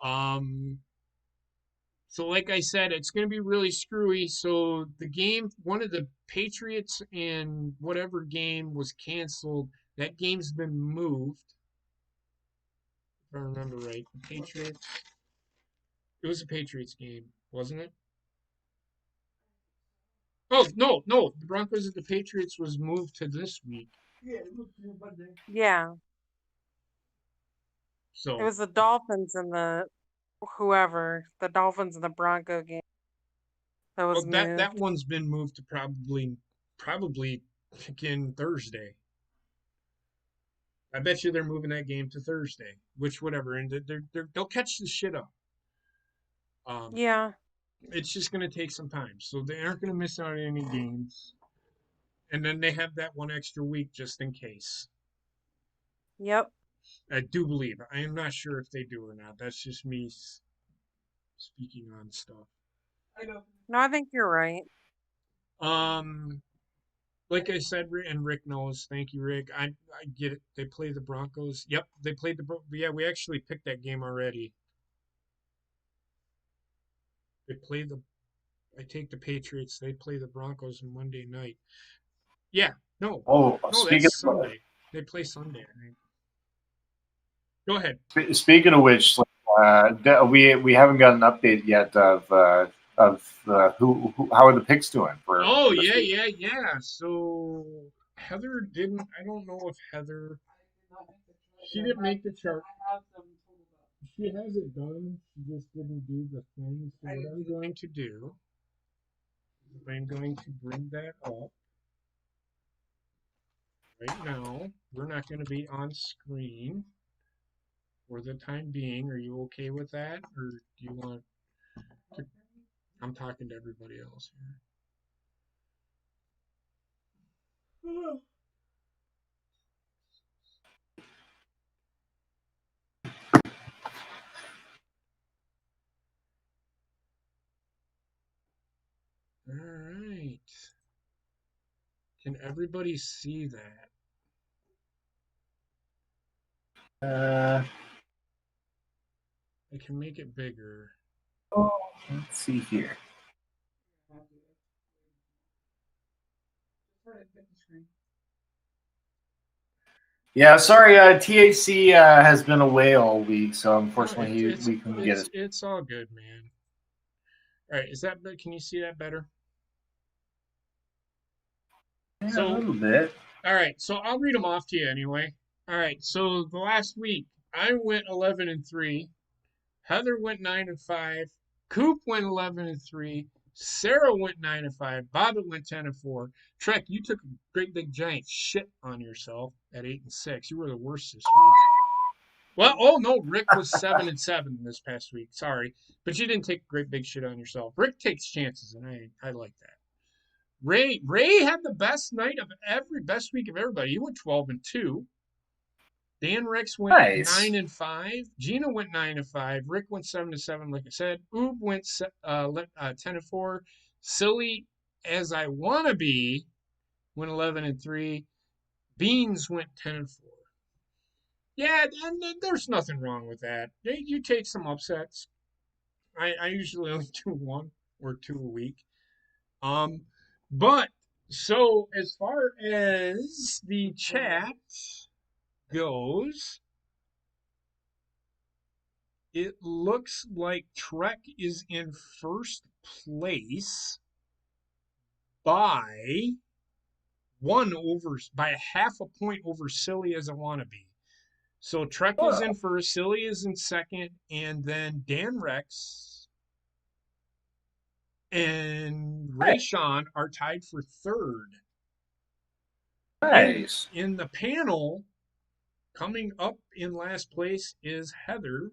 So like I said, it's going to be really screwy. So the game, one of the Patriots and whatever game was canceled, that game's been moved. If I remember right, the Patriots. It was a Patriots game, wasn't it? Oh no, the Broncos and the Patriots was moved to this week. Yeah. So it was the Dolphins and the Dolphins and the Bronco game that was moved. that one's been moved to probably again Thursday. I bet you they're moving that game to Thursday, which whatever, and they'll catch the shit up. Yeah. It's just going to take some time, so they aren't going to miss out on any games, and then they have that one extra week just in case. Yep. I do believe. I am not sure if they do or not. That's just me speaking on stuff. No, I think you're right. Like I said, and Rick knows. Thank you, Rick. I get it. They play the Broncos. Yep, they played yeah, we actually picked that game already. They play I take the Patriots. They play the Broncos on Monday night. Yeah, no. Oh, no, that's Sunday. They play Sunday, I think. Go ahead. Speaking of which, we haven't got an update yet of who how are the picks doing for. Oh yeah. So Heather didn't. I don't know if Heather. She didn't make the chart. She has it done. She just didn't do the thing. So what I'm going to do, I'm going to bring that up right now. We're not going to be on screen. for the time being. Are you okay with that, or do you want to? I'm talking to everybody else here. All right. Can everybody see that? I can make it bigger. Let's see here. Yeah, sorry. THC has been away all week, so No, unfortunately we couldn't get it. it's all good, man. All right, is that? Can you see that better? Yeah, a So, little bit. all right, so I'll read them off to you anyway. All right, so the last week I went 11-3. Heather went 9-5. Coop went 11-3. Sarah went 9-5. Bobbit went 10-4. Trek, you took a great big giant shit on yourself at 8-6. You were the worst this week. Well, oh no, Rick was 7-7 this past week. Sorry, but you didn't take a great big shit on yourself. Rick takes chances, and I like that. Ray had the best week of everybody. He went 12-2. Dan Rex went Nice. 9-5. Gina went 9-5. Rick went 7-7, like I said. Oob went 10-4. Silly as I wanna be went 11-3. Beans went 10-4. Yeah, and there's nothing wrong with that. You take some upsets. I usually only do one or two a week. But so as far as the chat goes, it looks like Trek is in first place by by a half a point over Silly as a wannabe. So Trek is in first, Silly is in second, and then Dan Rex and Ray Sean are tied for third. Nice. In the panel, coming up in last place is Heather.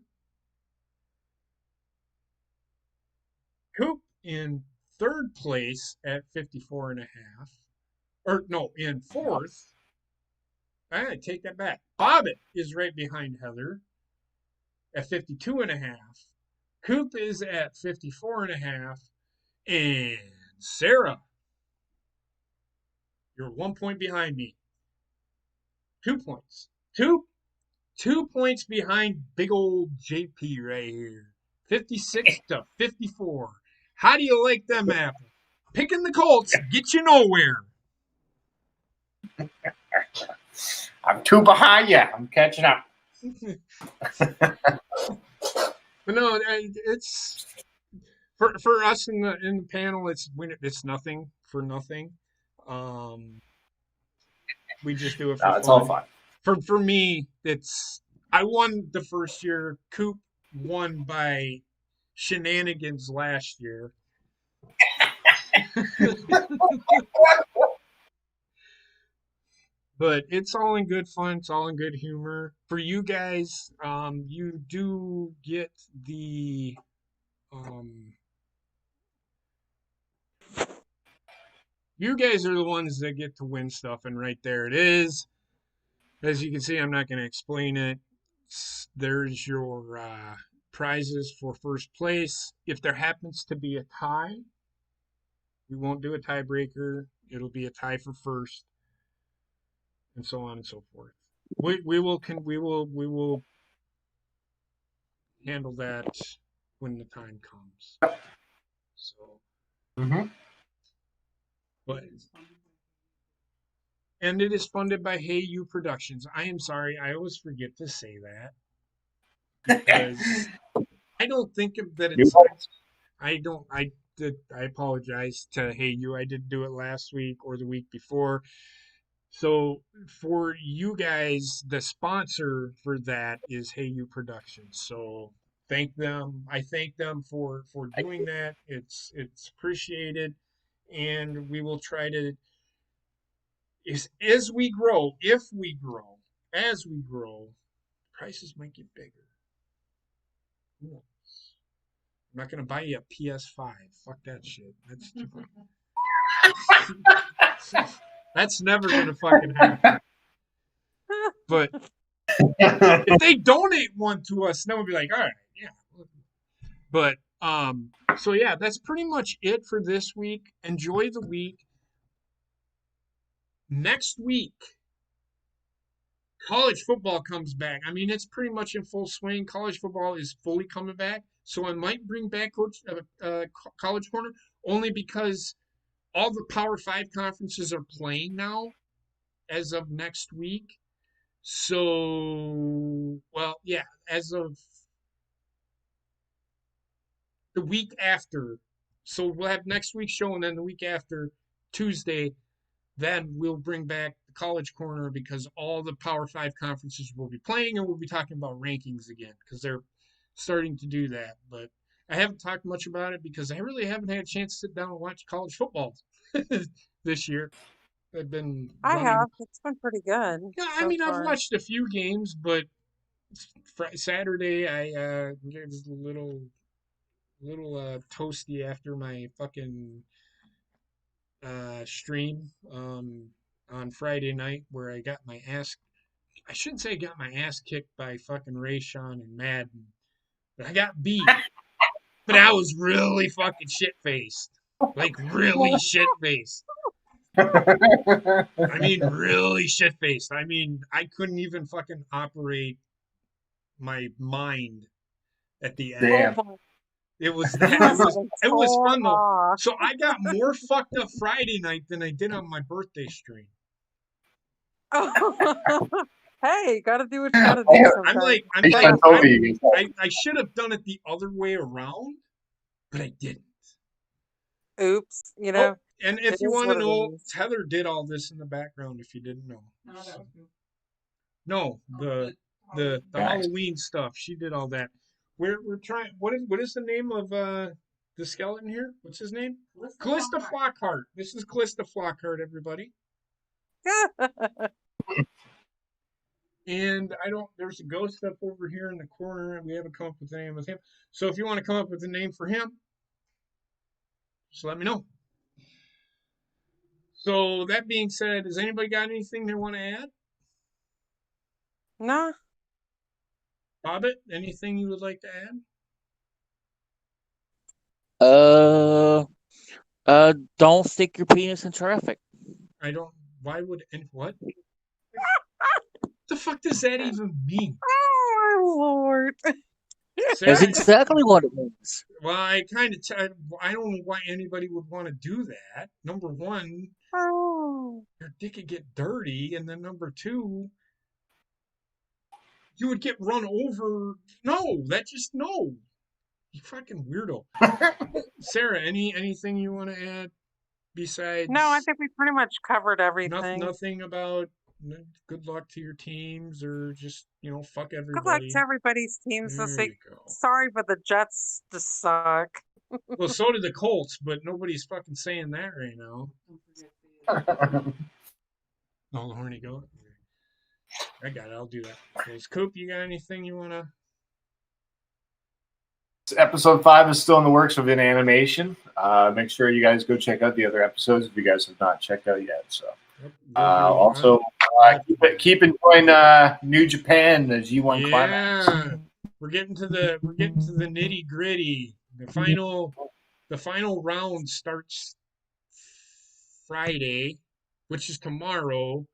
Coop in third place at 54.5. Or no, in fourth. I take that back. Bobbit is right behind Heather at 52.5. Coop is at 54.5. And Sarah, you're 1 point behind me. 2 points. Two points behind big old JP right here. 56-54. How do you like them apples? Picking the Colts get you nowhere. I'm two behind you. I'm catching up. But no, it's for us in the panel. It's nothing for nothing. We just do it for No, it's all fun. For me, I won the first year. Coop won by shenanigans last year. But it's all in good fun. It's all in good humor. For you guys, you do get the you guys are the ones that get to win stuff, and right there it is. As you can see, I'm not going to explain it. There's your prizes for first place. If there happens to be a tie, we won't do a tiebreaker. It'll be a tie for first, and so on and so forth. We will handle that when the time comes. So, but and it is funded by Hey You Productions. I am sorry, I always forget to say that because I don't think that it's. I don't. I did. I apologize to Hey You. I didn't do it last week or the week before. So for you guys, the sponsor for that is Hey You Productions. So thank them. I thank them for doing that. It's appreciated, and we will try to as we grow, if we grow, as we grow, Prices might get bigger. Who knows? I'm not gonna buy you a PS5. Fuck that shit. That's too That's never gonna fucking happen. But if they donate one to us, then we'll be like, all right, yeah. But so yeah, that's pretty much it for this week. Enjoy the week. Next week, college football comes back. I mean, it's pretty much in full swing. College football is fully coming back. So I might bring back College Corner only because all the Power 5 conferences are playing now as of next week. So, well, yeah, as of the week after. So we'll have next week's show, and then the week after, Tuesday, then we'll bring back the College Corner because all the Power 5 conferences will be playing, and we'll be talking about rankings again because they're starting to do that. But I haven't talked much about it because I really haven't had a chance to sit down and watch college football this year. I've been I running. have. It's been pretty good Yeah, I so mean, I've far. watched a few games, but Saturday I was a little toasty after my fucking stream on Friday night where I got my ass. I shouldn't say I got my ass kicked by fucking Ray Sean and Madden, but I got beat. But I was really fucking shit faced, like really shit faced. I mean, really shit faced. I mean, I couldn't even fucking operate my mind at the end. Oh Damn. boy, It was you that. It must have was. been It was told fun though. off. So I got more fucked up Friday night than I did on my birthday stream. Hey, gotta do what you gotta I do I'm sometimes. like, I'm I like, sent Toby against that. I should have done it the other way around, but I didn't. Oops, Oh, and it if you is want to what it know, is. Heather did all this in the background. If you didn't know, No, that was good. no, the Nice. Halloween stuff. She did all that. We're trying. What is the name of the skeleton here? What's his name? Callista Flockhart. This is Callista Flockhart, everybody. And I don't. There's a ghost up over here in the corner, and we haven't come up with the name of him. So if you want to come up with a name for him, just let me know. So that being said, has anybody got anything they want to add? Nah, Bobbit, anything you would like to add? Uh, don't stick your penis in traffic. I don't. Why would and what? The fuck does that even mean? oh Lord. That's Sarah, exactly what it means. well, I don't know why anybody would want to do that. Number one, Oh. your dick could get dirty, and then number two, you would get run over. No, that just no. You fucking weirdo. Sarah, anything you want to add No, I besides think we pretty much covered everything. nothing about good luck to your teams or just fuck Good luck to everybody? everybody's teams this There week. you go. Sorry for the Jets to suck. Well, so did the Colts, but nobody's fucking saying that right now. Don't forget the Oh, the horny goat. I got it. I'll do that. Close. Coop, you got anything you wanna? Episode 5 is still in the works of in animation. Make sure you guys go check out the other episodes if you guys have not checked out yet. So also keep enjoying New Japan, the G1 Climax. Yeah, we're getting to the nitty gritty. The final round starts Friday, which is tomorrow,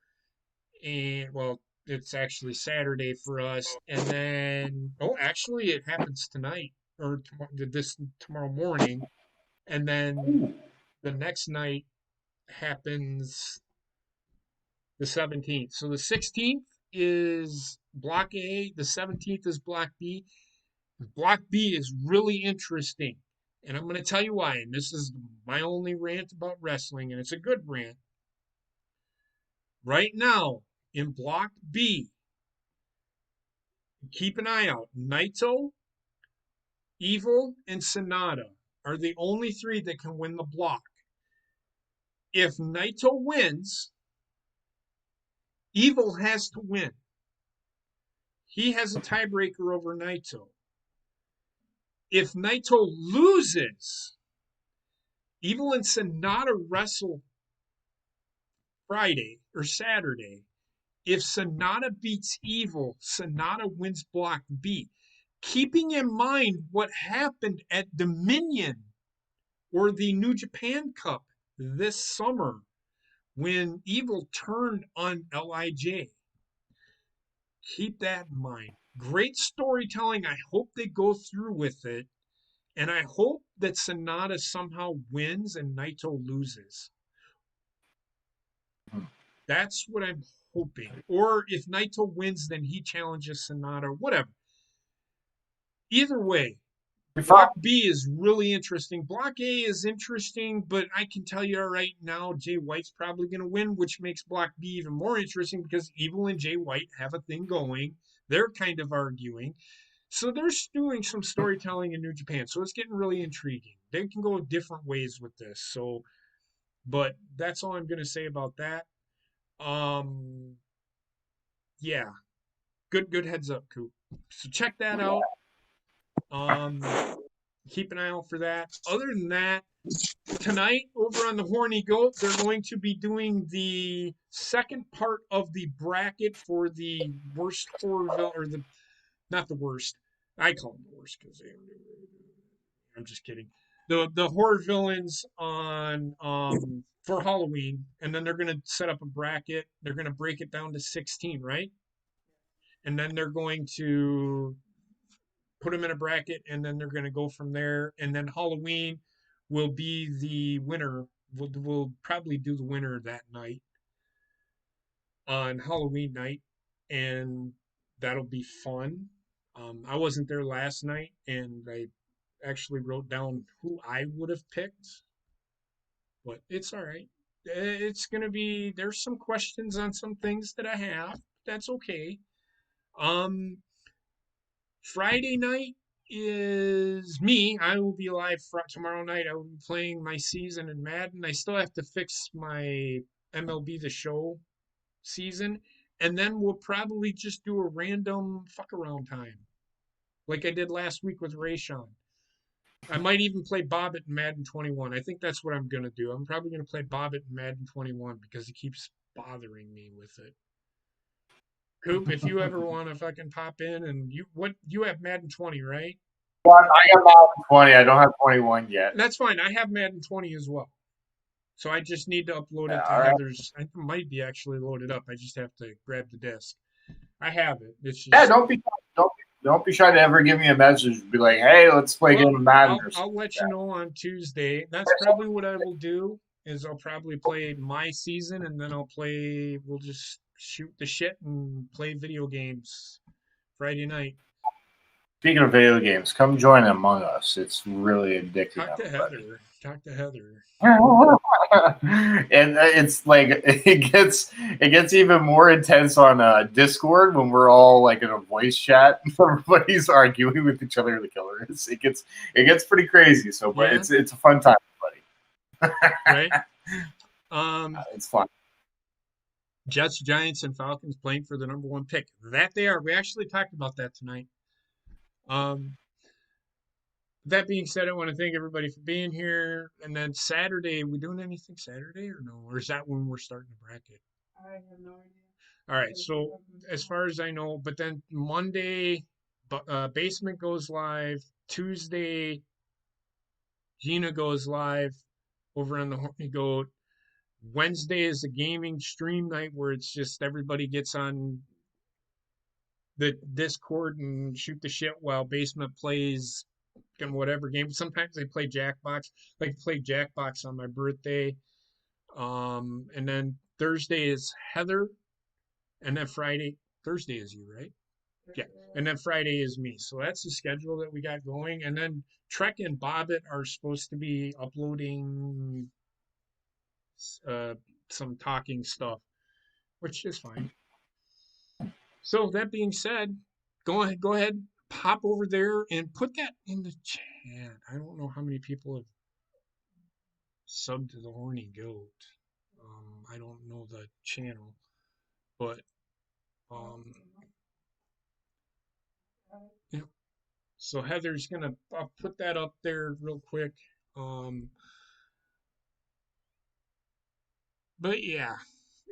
and well, it's actually Saturday for us. And then, actually, it happens tonight or tomorrow morning, and then the next night happens the 17th. So the 16th is Block A, the 17th is Block B. Block B is really interesting. And I'm going to tell you why. And this is my only rant about wrestling, and it's a good rant. Right now, in Block B, keep an eye out. Naito, Evil, and Sonata are the only three that can win the block. If Naito wins, Evil has to win. He has a tiebreaker over Naito. If Naito loses, Evil and Sonata wrestle Friday or Saturday. If Sonata beats Evil, Sonata wins Block B. Keeping in mind what happened at Dominion or the New Japan Cup this summer when Evil turned on LIJ. Keep that in mind. Great storytelling. I hope they go through with it. And I hope that Sonata somehow wins and Naito loses. That's what I'm hoping. Or if Naito wins, then he challenges Sonata, whatever. Either way, Block B is really interesting. Block A is interesting, but I can tell you right now, Jay White's probably going to win, which makes Block B even more interesting because Evil and Jay White have a thing going. They're kind of arguing. So they're doing some storytelling in New Japan. So it's getting really intriguing. They can go different ways with this. So, but that's all I'm going to say about that. Yeah, good heads up, Coop. So check that out. Keep an eye out for that. Other than that, tonight over on the Horny Goat, they're going to be doing the second part of the bracket for the worst horror villain, or the not the worst. I call them the worst because I'm just kidding. The horror villains on for Halloween, and then they're gonna set up a bracket. They're gonna break it down to 16, right? And then they're going to put them in a bracket, and then they're going to go from there. And then Halloween will be the winner. We'll probably do the winner that night on Halloween night, and that'll be fun. I wasn't there last night, and I actually wrote down who I would have picked, but it's all right. It's going to be, there's some questions on some things that I have. That's okay. Um, Friday night is me. I will be live tomorrow night. I will be playing my season in Madden. I still have to fix my MLB The Show season. And then we'll probably just do a random fuck around time like I did last week with Rayshawn. I might even play Bobbit in Madden 21. I think that's what I'm going to do. I'm probably going to play Bobbit in Madden 21 because he keeps bothering me with it. Coop, if you ever want to fucking pop in and you have Madden 20, right? I got Madden 20. I don't have 21 yet. That's fine. I have Madden 20 as well. So I just need to upload it to all right. Heather's. I think it might be actually loaded up. I just have to grab the disc. I have it. It's just, Yeah, don't be shy to ever give me a message. Be like, hey, let's play a game of Madden. I'll let you know on Tuesday. That's probably what I will do. Is I'll probably play my season, and then we'll just shoot the shit and play video games Friday night. Speaking of video games, come join Among Us. It's really addicting. Talk to Heather. And it's like it gets even more intense on Discord when we're all like in a voice chat. Everybody's arguing with each other. The killers. It gets pretty crazy. So, but Yeah. it's a fun time, buddy. Right. It's fun. Jets, Giants, and Falcons playing for the number 1 pick. That they are. We actually talked about that tonight. That being said, I want to thank everybody for being here. And then Saturday, we doing anything Saturday or no? Or is that when we're starting the bracket? I have no idea. All right. So as far as I know, but then Monday, Basement goes live. Tuesday, Gina goes live over on the Horny Goat. Wednesday is a gaming stream night where it's just everybody gets on the Discord and shoot the shit while Basement plays whatever game. Sometimes they play Jackbox. Like play Jackbox on my birthday. And then Thursday is Heather, and then Thursday is you, right? Yeah, and then Friday is me. So that's the schedule that we got going. And then Trek and Bobbit are supposed to be uploading some talking stuff, which is fine. So that being said, go ahead, pop over there and put that in the chat. I don't know how many people have subbed to the Horny Goat. I don't know the channel, but Yeah. So Heather's gonna. I'll put that up there real quick. Um, but yeah,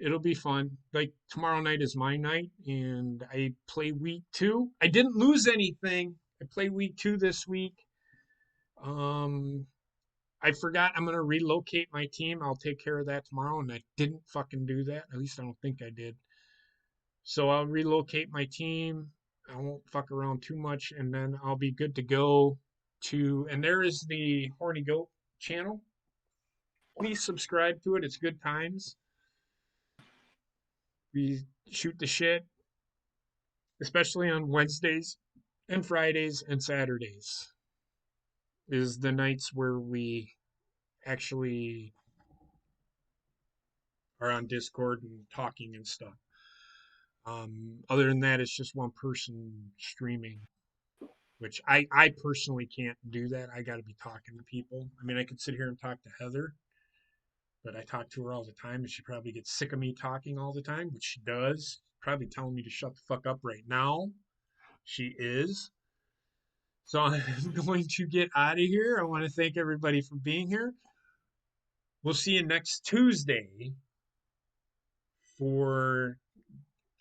it'll be fun. Like tomorrow night is my night, and I play week 2. I didn't lose anything. I play week 2 this week. Um, I forgot I'm gonna relocate my team. I'll take care of that tomorrow, and I didn't fucking do that. At least I don't think I did. So I'll relocate my team. I won't fuck around too much, and then I'll be good to go to. And there is the Horny Goat channel. Please subscribe to it. It's good times. We shoot the shit, especially on Wednesdays and Fridays and Saturdays. Is the nights where we actually are on Discord and talking and stuff. Other than that, it's just one person streaming, which I personally can't do that. I got to be talking to people. I mean, I could sit here and talk to Heather, but I talk to her all the time, and she probably gets sick of me talking all the time, which she does. Probably telling me to shut the fuck up right now. She is. So I'm going to get out of here. I want to thank everybody for being here. We'll see you next Tuesday for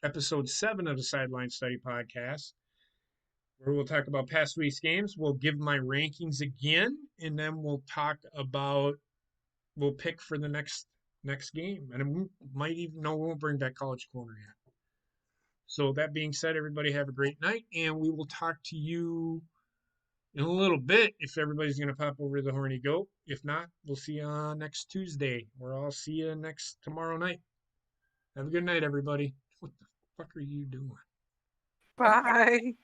episode 7 of the Sideline Study Podcast, where we'll talk about past week's games. We'll give my rankings again, and then we'll talk about we'll pick for the next game, and we might even we won't bring back College Corner yet. So that being said, everybody have a great night, and we will talk to you in a little bit if everybody's going to pop over to the Horny Goat. If not, we'll see you next Tuesday, or I'll see you next tomorrow night. Have a good night, everybody. What the fuck are you doing? Bye.